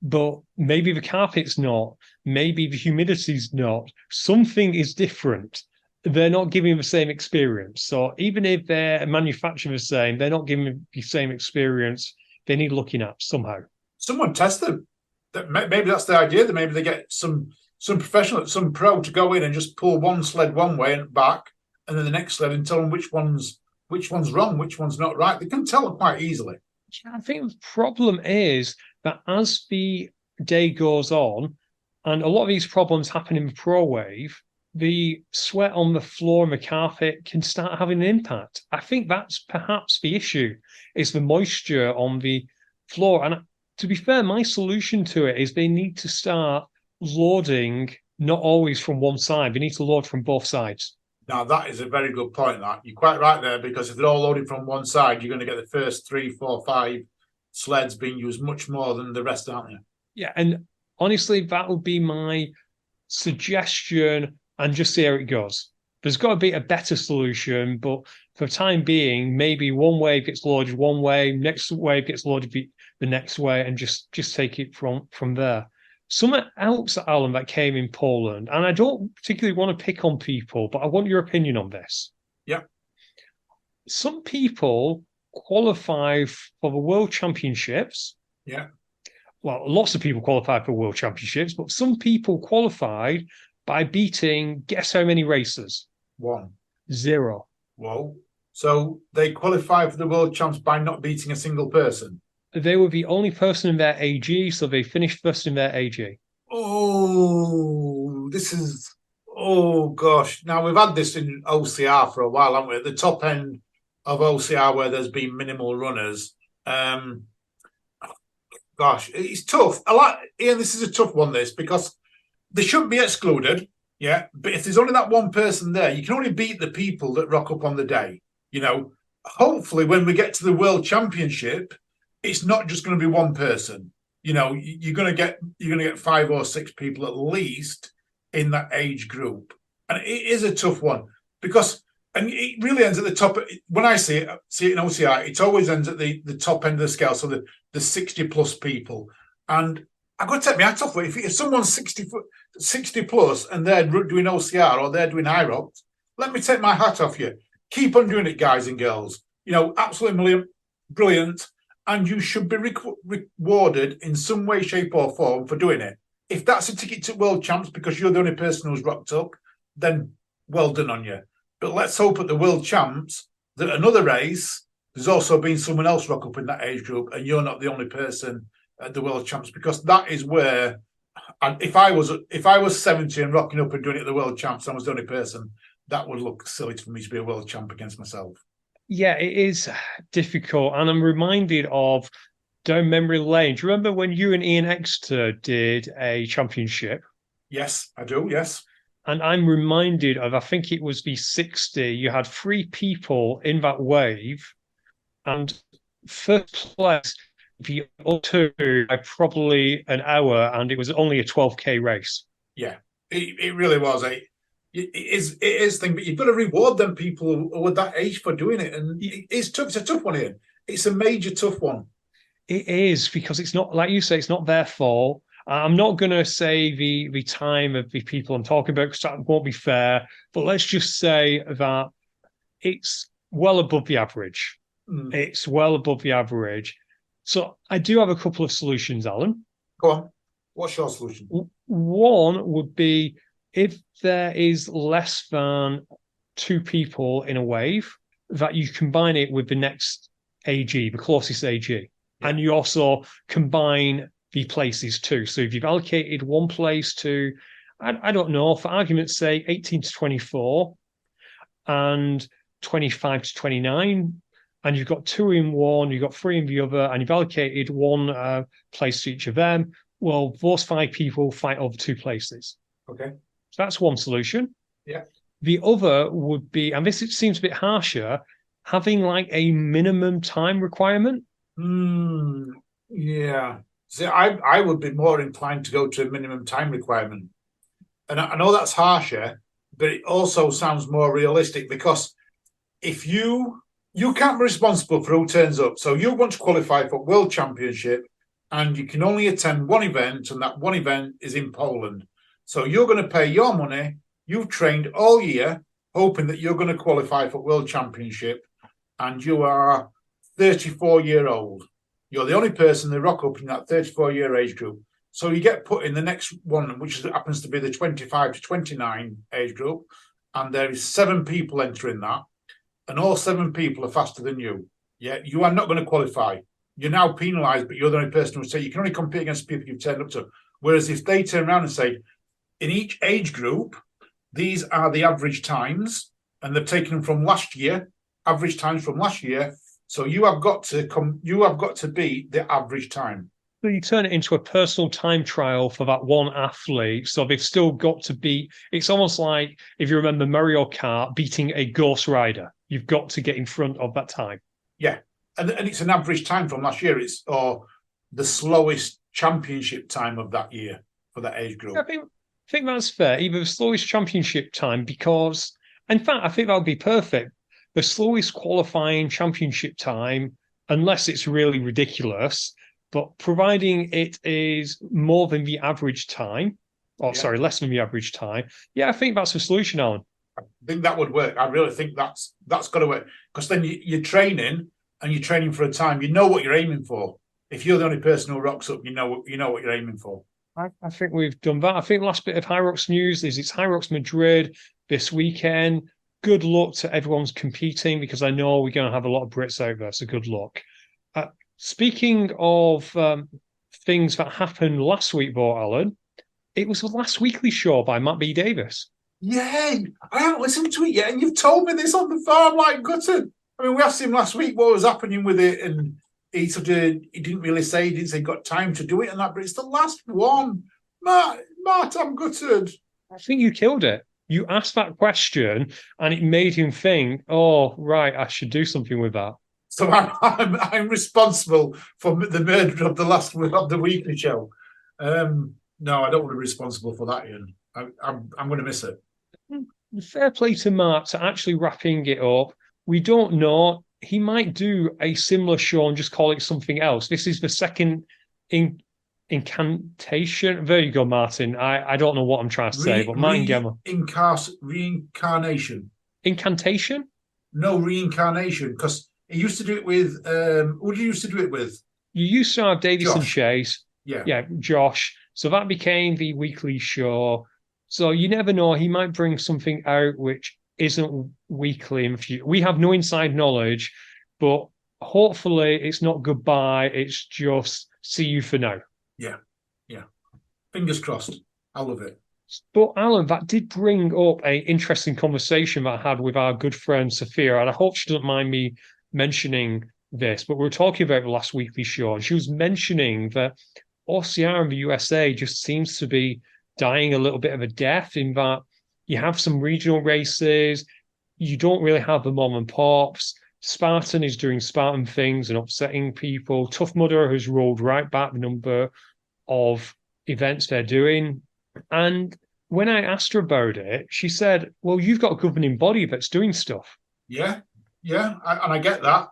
but maybe the carpet's not, maybe the humidity's not. Something is different. They're not giving the same experience. So even if they're manufactured the same, they're not giving the same experience. They need looking at somehow. Someone test them. Maybe that's the idea. That maybe they get some professional, some pro to go in and just pull one sled one way and back, and then the next sled and tell them which one's wrong, which one's not right. They can tell them quite easily. Yeah, I think the problem is that as the day goes on, and a lot of these problems happen in the pro wave, the sweat on the floor and the carpet can start having an impact. I think that's perhaps the issue, is the moisture on the floor. And to be fair, my solution to it is they need to start loading, not always from one side. They need to load from both sides. Now, that is a very good point, that. You're quite right there, because if they're all loaded from one side, you're going to get the first 3, 4, 5 sleds being used much more than the rest, aren't you? Yeah, and honestly, that would be my suggestion, and just see how it goes. There's got to be a better solution, but for the time being, maybe one wave gets loaded one way, next wave gets loaded the next way, and just take it from there. Something else, Alan, that came in Poland, and I don't particularly want to pick on people, but I want your opinion on this. Yeah. Some people qualify for the World Championships. Yeah. Well, lots of people qualify for World Championships, but some people qualified by beating, guess how many races? 1. 0. Whoa. So they qualify for the World Champs by not beating a single person? they were the only person in their AG, so they finished first in their AG. Oh, oh gosh. Now we've had this in OCR for a while, haven't we? At the top end of OCR where there's been minimal runners. Gosh, it's tough. Ian, this is a tough one, this, because they shouldn't be excluded. Yeah. But if there's only that one person there, you can only beat the people that rock up on the day. Hopefully when we get to the World Championship, it's not just going to be one person. You're going to get 5 or 6 people at least in that age group. And it is a tough one because it really ends at the top. When I see it in OCR, it always ends at the top end of the scale. So the 60 plus people. And I've got to take my hat off. If someone's 60 plus and they're doing OCR or they're doing IROC, let me take my hat off you. Keep on doing it, guys and girls. Absolutely brilliant. And you should be rewarded in some way, shape or form for doing it. If that's a ticket to World Champs because you're the only person who's rocked up, then well done on you. But let's hope at the World Champs that another race, there's also been someone else rock up in that age group and you're not the only person at the World Champs, because that is where, and if I was 70 and rocking up and doing it at the World Champs and I was the only person, that would look silly for me to be a world champ against myself. Yeah, it is difficult. And I'm reminded of down memory lane. Do you remember when you and Ian Exeter did a championship? Yes, I do, yes. And I'm reminded of, I think it was the 60, you had 3 people in that wave. And first place, the other 2 by probably an hour, and it was only a 12K race. Yeah, it really was. It is thing, but you've got to reward them people who are that age for doing it. And it's tough. It's a tough one, Ian. It's a major tough one. It is, because it's not, like you say, it's not their fault. I'm not going to say the time of the people I'm talking about because that won't be fair. But let's just say that it's well above the average. It's well above the average. So I do have a couple of solutions, Alan. Go on. What's your solution? One would be, if there is less than 2 people in a wave, that you combine it with the next AG, the closest AG. Yeah. And you also combine the places too. So if you've allocated one place to, I don't know, for argument's sake, 18 to 24 and 25 to 29, and you've got 2 in one, you've got 3 in the other, and you've allocated one place to each of them, well, those 5 people fight over 2 places. Okay. So that's one solution. Yeah. The other would be, and this seems a bit harsher, having like a minimum time requirement. Yeah. See, I would be more inclined to go to a minimum time requirement. And I know that's harsher, but it also sounds more realistic, because if you can't be responsible for who turns up. So you want to qualify for World Championship and you can only attend one event, and that one event is in Poland. So you're going to pay your money. You've trained all year hoping that you're going to qualify for World Championship, and you are 34-year-old. You're the only person that rock up in that 34-year age group. So you get put in the next one, which happens to be the 25 to 29 age group, and there is 7 people entering that, and all 7 people are faster than you. Yeah, you are not going to qualify. You're now penalised, but you're the only person who say you can only compete against people you've turned up to. Whereas if they turn around and say, in each age group, these are the average times, and they've taken them from last year, average times from last year. So you have got to beat the average time. So you turn it into a personal time trial for that one athlete. So they've still got to beat. It's almost like, if you remember Mario Kart beating a Ghost Rider, you've got to get in front of that time. Yeah, and it's an average time from last year. It's the slowest championship time of that year for that age group. I think that's fair. Either the slowest championship time, because, in fact, I think that would be perfect. The slowest qualifying championship time, unless it's really ridiculous, but providing it is more than the average time, less than the average time. Yeah, I think that's a solution, Alan. I think that would work. I really think that's got to work, because then you're training, and you're training for a time. You know what you're aiming for. If you're the only person who rocks up, you know what you're aiming for. I think we've done that. I think the last bit of HYROX news is it's HYROX Madrid this weekend. Good luck to everyone's competing, because I know we're going to have a lot of Brits out there, so good luck. Speaking of things that happened last week, though, Alan, it was the last weekly show by Matt B. Davis. Yeah, I haven't listened to it yet, and you've told me this on the phone. I'm like gutted. I mean, we asked him last week what was happening with it, and he didn't really say. He didn't say he got time to do it and that. But it's the last one, Matt. I'm gutted. I think you killed it. You asked that question, and it made him think, "Oh, right, I should do something with that." So I'm responsible for the murder of the weekly show. No, I don't want to be responsible for that, Ian. I'm going to miss it. Fair play to Mark to actually wrapping it up. We don't know. He might do a similar show and just call it something else. This is the second incantation. There you go, Martin. I don't know what I'm trying to say, but Martin Gemma. Reincarnation. Incantation? No, reincarnation, because he used to do it with who did he used to do it with? You used to have Davis and Josh. Chase. Yeah, Josh. So that became the weekly show. So you never know. He might bring something out which isn't weekly in the future. We have no inside knowledge, but hopefully it's not goodbye. It's just see you for now. Yeah. Fingers crossed. I love it. But Alan, that did bring up an interesting conversation that I had with our good friend Sophia, and I hope she doesn't mind me mentioning this, but we were talking about the last weekly show, and she was mentioning that OCR in the USA just seems to be dying a little bit of a death in that you have some regional races, you don't really have the mom and pops. Spartan is doing Spartan things and upsetting people. Tough Mudder has rolled right back the number of events they're doing. And when I asked her about it, she said, well, you've got a governing body that's doing stuff. Yeah, and I get that.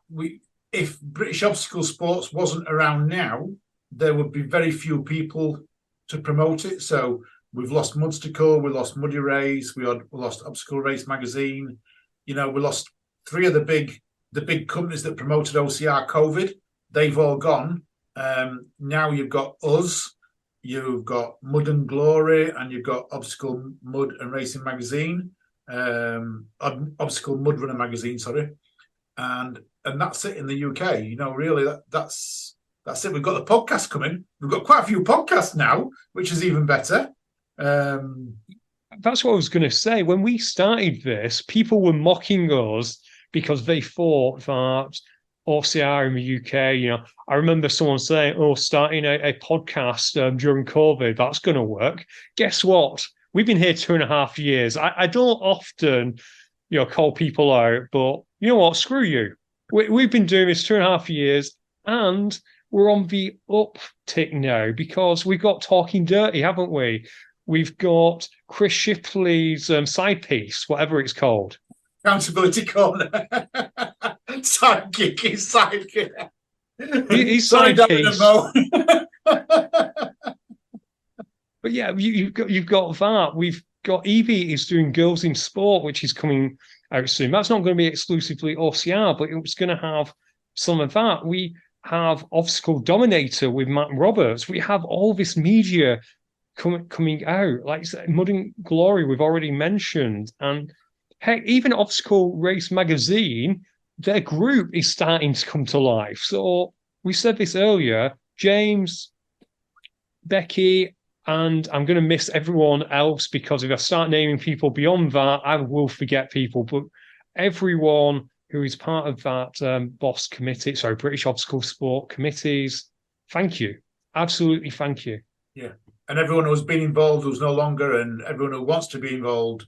If British obstacle sports wasn't around now, there would be very few people to promote it. So we've lost Mudstacle, we lost Muddy Race, we lost Obstacle Race Magazine. We lost three of the big companies that promoted OCR COVID. They've all gone. Now you've got us, you've got Mud and Glory, and you've got Obstacle Mud and Racing Magazine, Obstacle Mud Runner Magazine, sorry, and that's it in the UK. Really, that's it. We've got the podcast coming. We've got quite a few podcasts now, which is even better. That's what I was going to say. When we started this, people were mocking us because they thought that OCR in the UK, I remember someone saying, starting a podcast during COVID, that's going to work. Guess what? We've been here 2.5 years. I don't often, call people out, but you know what? Screw you. We've been doing this 2.5 years, and we're on the uptick now because we've got Talking Dirty, haven't we? We've got Chris Shipley's side piece, whatever it's called. Accountability Corner. Sidekick. He's Sorry, side Darren piece. and Mo. But yeah, you've got that. We've got Evie is doing Girls in Sport, which is coming out soon. That's not going to be exclusively OCR, but it's going to have some of that. We have Obstacle Dominator with Matt Roberts. We have all this media coming out, like Mud and Glory we've already mentioned, and heck, even Obstacle Race Magazine, their group is starting to come to life. So we said this earlier, James, Becky, and I'm going to miss everyone else because if I start naming people beyond that, I will forget people. But everyone who is part of that BOSS committee, British Obstacle Sport committees, thank you. Absolutely thank you. Yeah. And everyone who's been involved who's no longer, and everyone who wants to be involved,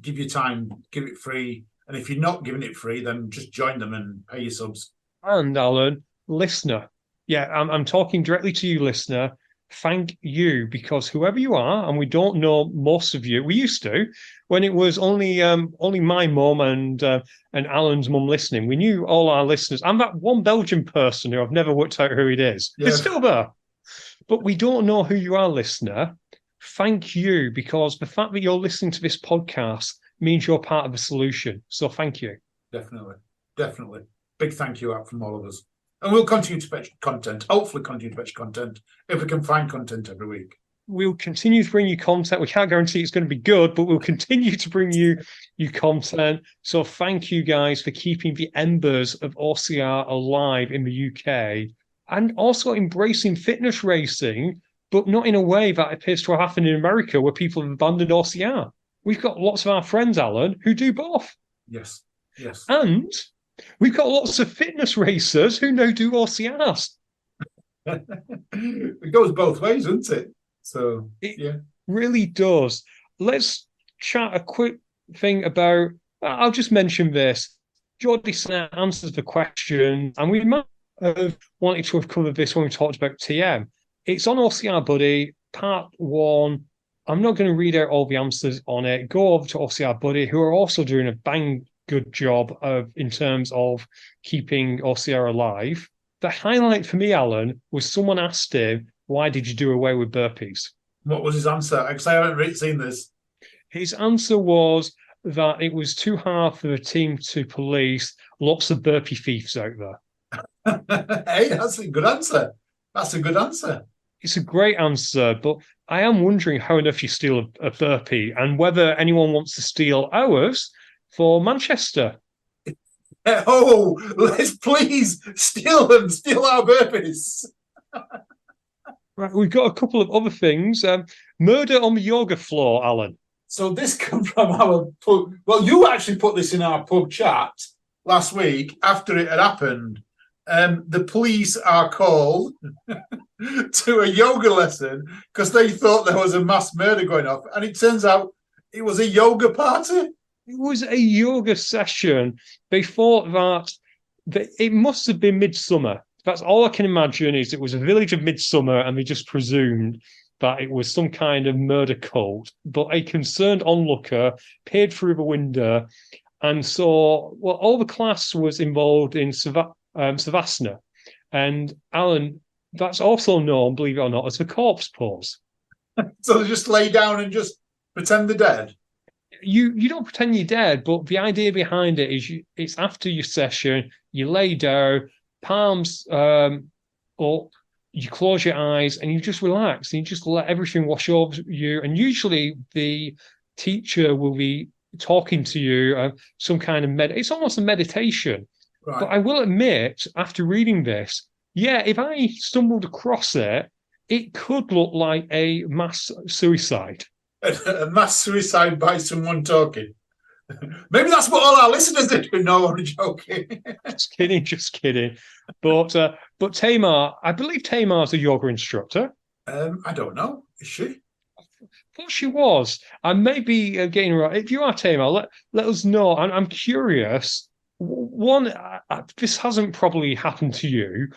give your time, give it free. And if you're not giving it free, then just join them and pay your subs. And Alan, listener, I'm talking directly to you, listener. Thank you, because whoever you are, and we don't know most of you, we used to, when it was only my mum and Alan's mum listening. We knew all our listeners. I'm that one Belgian person who I've never worked out who it is. Yeah. It's still there. But we don't know who you are, listener. Thank you, because the fact that you're listening to this podcast means you're part of the solution. So thank you. Definitely. Big thank you out from all of us. And we'll continue to fetch content, hopefully continue to fetch content, if we can find content every week. we'll continue to bring you content. We can't guarantee it's going to be good, but we'll continue to bring you content. So thank you guys for keeping the embers of OCR alive in the UK and also embracing fitness racing, but not in a way that appears to have happened in America where people have abandoned OCR. We've got lots of our friends, Alan, who do both. Yes. And we've got lots of fitness racers who now do OCRs. It goes both ways, doesn't it? So it really does. Let's chat a quick thing about. I'll just mention this. Geordie Snett answers the question, and we might have wanted to have covered this when we talked about TM. It's on OCR Buddy, part 1. I'm not going to read out all the answers on it. Go over to OCR Buddy, who are also doing a bang good job in terms of keeping OCR alive. The highlight for me, Alan, was someone asked him, why did you do away with burpees? What was his answer? Because I haven't really seen this. His answer was that it was too hard for the team to police lots of burpee thieves out there. Hey, that's a good answer. It's a great answer, but I am wondering how enough you steal a burpee and whether anyone wants to steal ours for Manchester. Oh, let's please steal them. Steal our burpees. Right, we've got a couple of other things. Murder on the yoga floor, Alan. So this comes from our pub. Well, you actually put this in our pub chat last week after it had happened. The police are called to a yoga lesson because they thought there was a mass murder going off. And it turns out it was a yoga party. It was a yoga session. They thought that it must have been midsummer. That's all I can imagine is it was a village of midsummer and they just presumed that it was some kind of murder cult. But a concerned onlooker peered through the window and saw, well, all the class was involved in Savasana. And Alan, that's also known, believe it or not, as the corpse pose. So they just lay down and just pretend they're dead? You don't pretend you're dead, but the idea behind it is it's after your session, you lay down, palms up, you close your eyes, and you just relax, and you just let everything wash over you. And usually the teacher will be talking to you, some kind of it's almost a meditation. Right. But I will admit, after reading this, if I stumbled across it, it could look like a mass suicide. A mass suicide by someone talking. Maybe that's what all our listeners are doing. No, I'm joking. Just kidding. But Tamar, I believe Tamar's a yoga instructor. I don't know. Is she? I thought she was. I may be getting it right. If you are Tamar, let us know. I'm curious. One, this hasn't probably happened to you,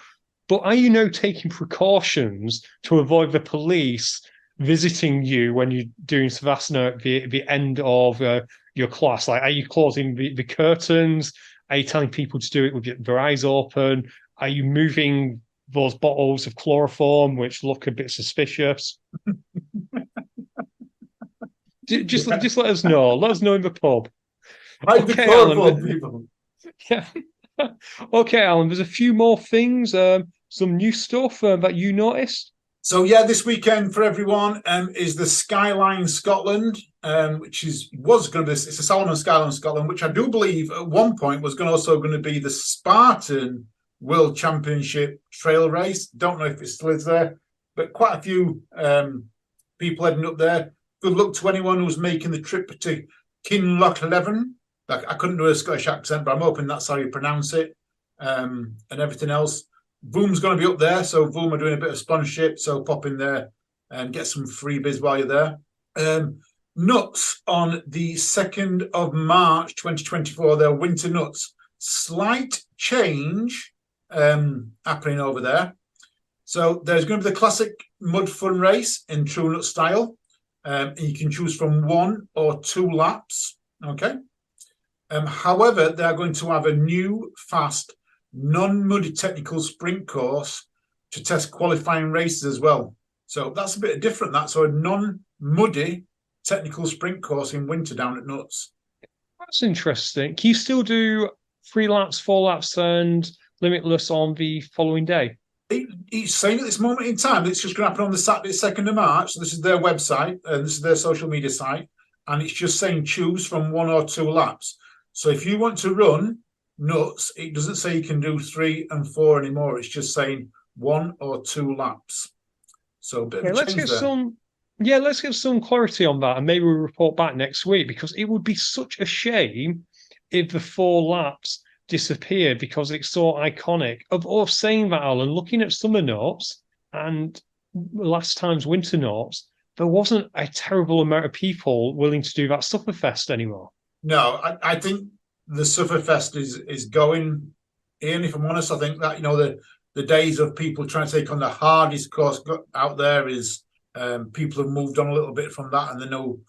but are you now taking precautions to avoid the police visiting you when you're doing Savasana at the end of your class? Like, are you closing the curtains? Are you telling people to do it with their eyes open? Are you moving those bottles of chloroform, which look a bit suspicious? Just let us know. Let us know in the pub. Hide the chloroform, people. Yeah. Okay, Alan, there's a few more things, some new stuff that you noticed. So this weekend for everyone is the Skyline Scotland, which was going to be, it's a Salomon Skyline Scotland, which I do believe at one point was also going to be the Spartan World Championship trail race. Don't know if it still is there, but quite a few people heading up there. Good luck to anyone who's making the trip to Kinlochleven. I couldn't do a Scottish accent, but I'm hoping that's how you pronounce it, and everything else. Voom's going to be up there, so Voom are doing a bit of sponsorship, so pop in there and get some freebies while you're there. Nuts on the 2nd of March 2024, they're winter nuts. Slight change happening over there. So there's going to be the classic mud fun race in true nut style. You can choose from 1 or 2 laps, okay? However, they are going to have a new, fast, non-muddy technical sprint course to test qualifying races as well. So that's a bit different. So a non-muddy technical sprint course in winter down at Nuts. That's interesting. Can you still do 3 laps, 4 laps, and limitless on the following day? It's saying at this moment in time, it's just going to happen on the Saturday, 2nd of March. So this is their website, and this is their social media site, and it's just saying choose from 1 or 2 laps. So if you want to run nuts, it doesn't say you can do 3 and 4 anymore. It's just saying 1 or 2 laps. So a bit of a let's change get there. let's get some clarity on that, and maybe we'll report back next week, because it would be such a shame if the 4 laps disappeared, because it's so iconic. Of saying that, Alan, looking at summer notes and last time's winter notes, there wasn't a terrible amount of people willing to do that Sufferfest anymore. No, I think the Sufferfest is going in. If I'm honest, I think that the days of people trying to take on the hardest course out there is people have moved on a little bit from that, and they know.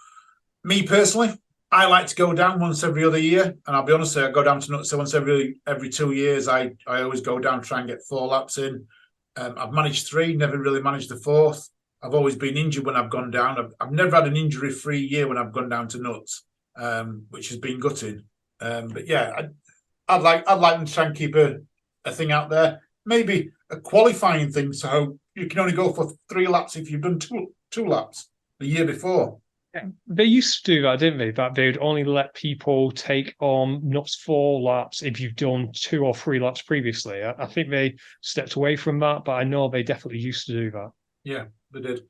Me personally, I like to go down once every other year, and I'll be honest, I go down to nuts once every 2 years. I always go down, try and get 4 laps in. I've managed 3, never really managed the 4th. I've always been injured when I've gone down. I've never had an injury-free year when I've gone down to nuts, which has been gutting. But yeah, I'd like them to try and keep a thing out there, maybe a qualifying thing, so you can only go for 3 laps if you've done two laps the year before. They used to do that, didn't they? That they would only let people take on not 4 laps if you've done 2 or 3 laps previously. I think they stepped away from that, but I know they definitely used to do that. Yeah, they did.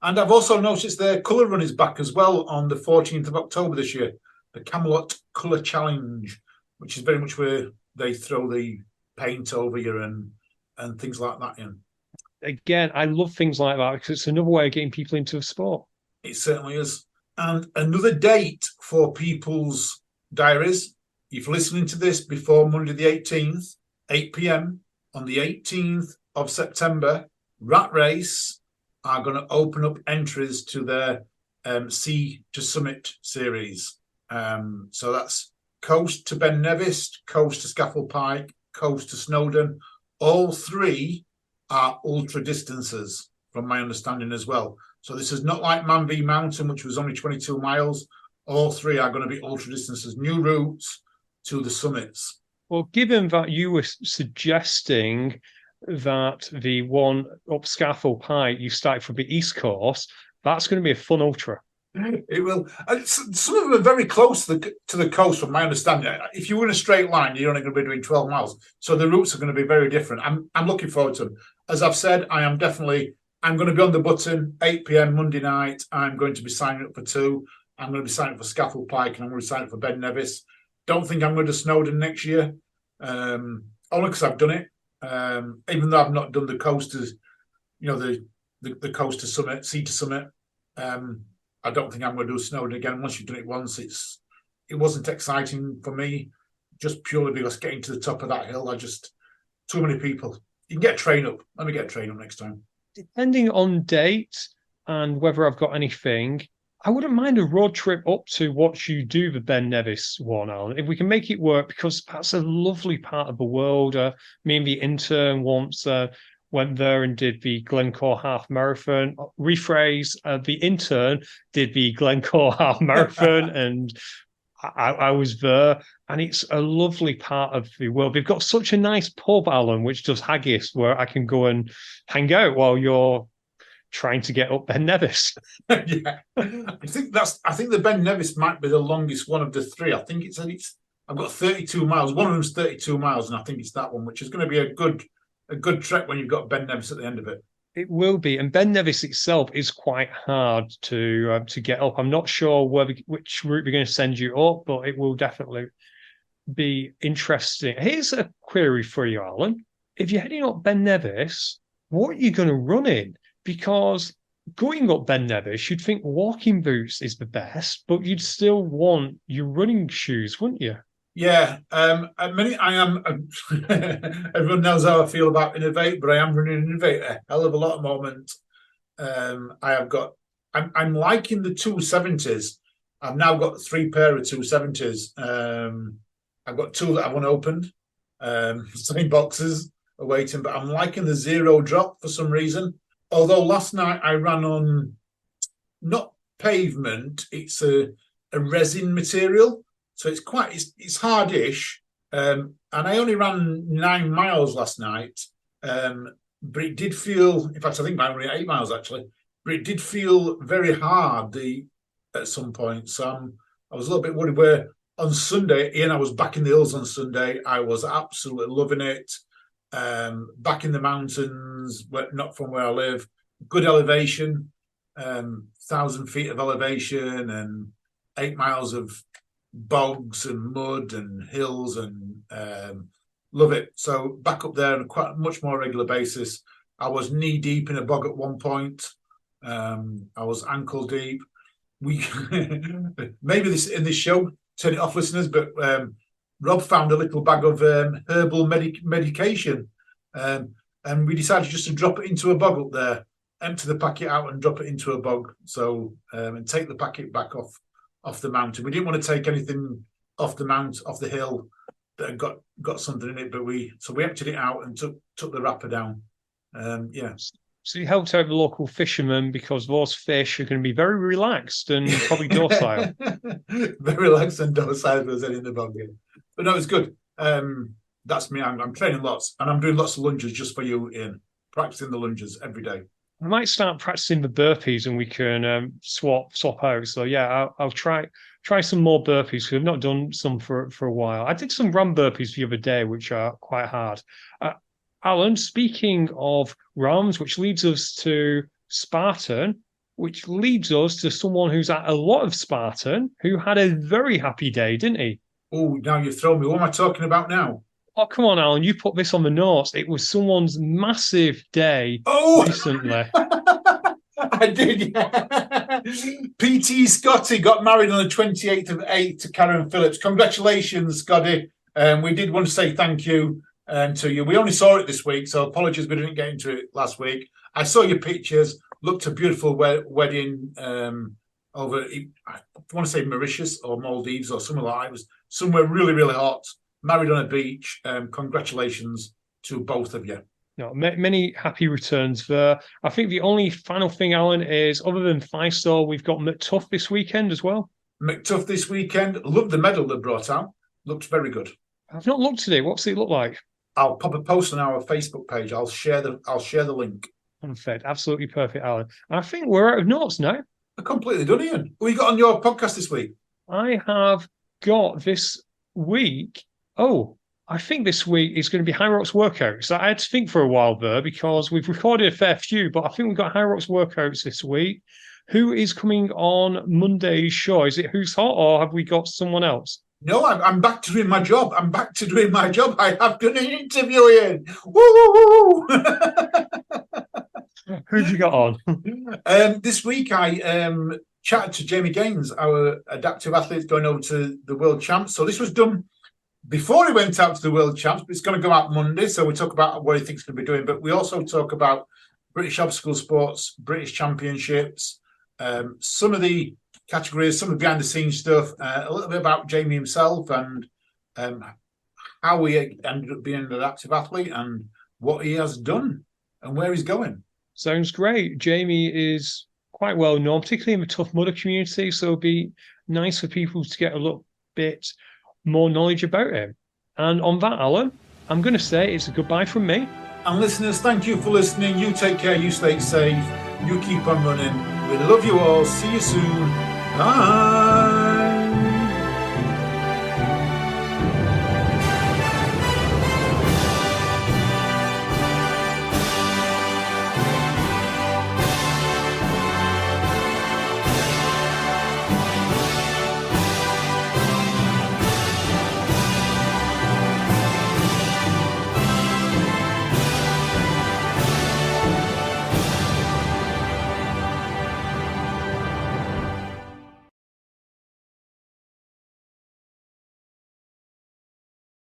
And I've also noticed their colour run is back as well on the 14th of October this year. The Camelot Colour Challenge, which is very much where they throw the paint over you and things like that in. Again, I love things like that because it's another way of getting people into the sport. It certainly is. And another date for people's diaries, if you're listening to this before Monday the 18th, 8 p.m, on the 18th of September, Rat Race are going to open up entries to their Sea to Summit series. So that's Coast to Ben Nevis, Coast to Scafell Pike, Coast to Snowdon. All 3 are ultra distances, from my understanding as well. So this is not like Man v Mountain, which was only 22 miles. All 3 are going to be ultra distances, new routes to the summits. Well, given that you were suggesting that the one up Scafell Pike, you started from the East Coast, that's going to be a fun ultra. It will. Some of them are very close to the coast, from my understanding. If you were in a straight line, you're only going to be doing 12 miles. So the routes are going to be very different. I'm looking forward to them. As I've said, I'm going to be on the button 8 p.m. Monday night. I'm going to be signing up for 2. I'm going to be signing up for Scafell Pike, and I'm going to be signing up for Ben Nevis. Don't think I'm going to Snowdon next year, only because I've done it. Even though I've not done the coast to, the coast to Summit, Sea to Summit. I don't think I'm going to do Snowdon again. Once you've done it once, it wasn't exciting for me, just purely because getting to the top of that hill, too many people. You can get a train up. Let me get a train up next time. Depending on date and whether I've got anything, I wouldn't mind a road trip up to watch you do the Ben Nevis one, Alan, if we can make it work, because that's a lovely part of the world. Me and the intern once went there and did the Glencore half marathon. Rephrase, the intern did the Glencore half marathon, and I was there, and it's a lovely part of the world. They've got such a nice pub, Alan, which does haggis, where I can go and hang out while you're trying to get up Ben Nevis. Yeah, I think the Ben Nevis might be the longest one of the 3. I think I've got 32 miles. One of them's 32 miles, and I think it's that one, which is going to be a good trek when you've got Ben Nevis at the end of it. It will be, and Ben Nevis itself is quite hard to get up. I'm not sure which route we're going to send you up, but it will definitely be interesting. Here's a query for you, Alan. If you're heading up Ben Nevis, what are you going to run in? Because going up Ben Nevis, you'd think walking boots is the best, but you'd still want your running shoes, wouldn't you? Yeah, I am. Everyone knows how I feel about Innovate, but I am running Innovate a hell of a lot at the moment. I'm liking the 270s. I've now got 3 pair of 270s. I've got 2 that I want opened, same boxes awaiting, but I'm liking the 0 drop for some reason. Although last night I ran on not pavement, it's a resin material. So it's hardish, and I only ran 9 miles last night. but it did feel. In fact, I think mine were 8 miles actually, but it did feel very hard at some point. So I was a little bit worried. Where on Sunday, Ian, I was back in the hills on Sunday. I was absolutely loving it. Back in the mountains, not from where I live. Good elevation, 1,000 feet of elevation, and 8 miles of bogs and mud and hills, and love it. So back up there on a quite much more regular basis. I was knee deep in a bog at one point. I was ankle deep. We maybe this in this show turn it off, listeners, but Rob found a little bag of herbal medication, and we decided just to drop it into a bog up there, empty the packet out and drop it into a bog. So and take the packet back off the mountain. We didn't want to take anything off the hill that had got something in it, but we emptied it out and took the wrapper down. So you helped out the local fishermen because those fish are going to be very relaxed and probably docile. Very relaxed and docile if there's any in the bog. But no, it's good. That's me. I'm training lots, and I'm doing lots of lunges just for you, Ian. Practicing the lunges every day. I might start practicing the burpees, and we can swap out. So yeah, I'll try some more burpees because I've not done some for a while. I did some run burpees the other day, which are quite hard. Alan, speaking of runs, which leads us to Spartan, which leads us to someone who's at a lot of Spartan, who had a very happy day, didn't he? Oh, now you've thrown me. What am I talking about now? Oh, come on, Alan. You put this on the notes. It was someone's massive day recently. I did, yeah. PT Scotty got married on the 28th of 8th to Karen Phillips. Congratulations, Scotty. We did want to say thank you to you. We only saw it this week, so apologies we didn't get into it last week. I saw your pictures. Looked a beautiful wedding over, I want to say Mauritius or Maldives or somewhere like that. It was somewhere really, really hot. Married on a beach. Congratulations to both of you. No, many happy returns there. I think the only final thing, Alan, is other than 5-star, we've got McTuff this weekend as well. McTuff this weekend. Love the medal they brought out. Looked very good. I've not looked today. What's it look like? I'll pop a post on our Facebook page. I'll share the link. Perfect. Absolutely perfect, Alan. I think we're out of notes now. I'm completely done, Ian. What you got on your podcast this week? I have got this week. Oh, I think this week is going to be High Rocks workouts. I had to think for a while there because we've recorded a fair few, but I think we've got High Rocks workouts this week. Who is coming on Monday's show? Is it Who's Hot, or have we got someone else? No, I'm back to doing my job. I have done an interview, Ian. Woo! Who'd you got on? This week I chatted to Jamie Gaines, our adaptive athlete going over to the World Champs. So this was done before he went out to the World Champs, but it's going to go out Monday. So we talk about what he thinks he's going to be doing, but we also talk about British obstacle sports, British championships, some of the categories, some of the behind the scenes stuff, a little bit about Jamie himself and how he ended up being an adaptive athlete and what he has done and where he's going. Sounds great. Jamie is quite well known, particularly in the Tough Mudder community, so it'd be nice for people to get a little bit more knowledge about him. And on that, Alan, I'm going to say it's a goodbye from me. And listeners, thank you for listening. You take care, you stay safe, you keep on running. We love you all. See you soon. Bye.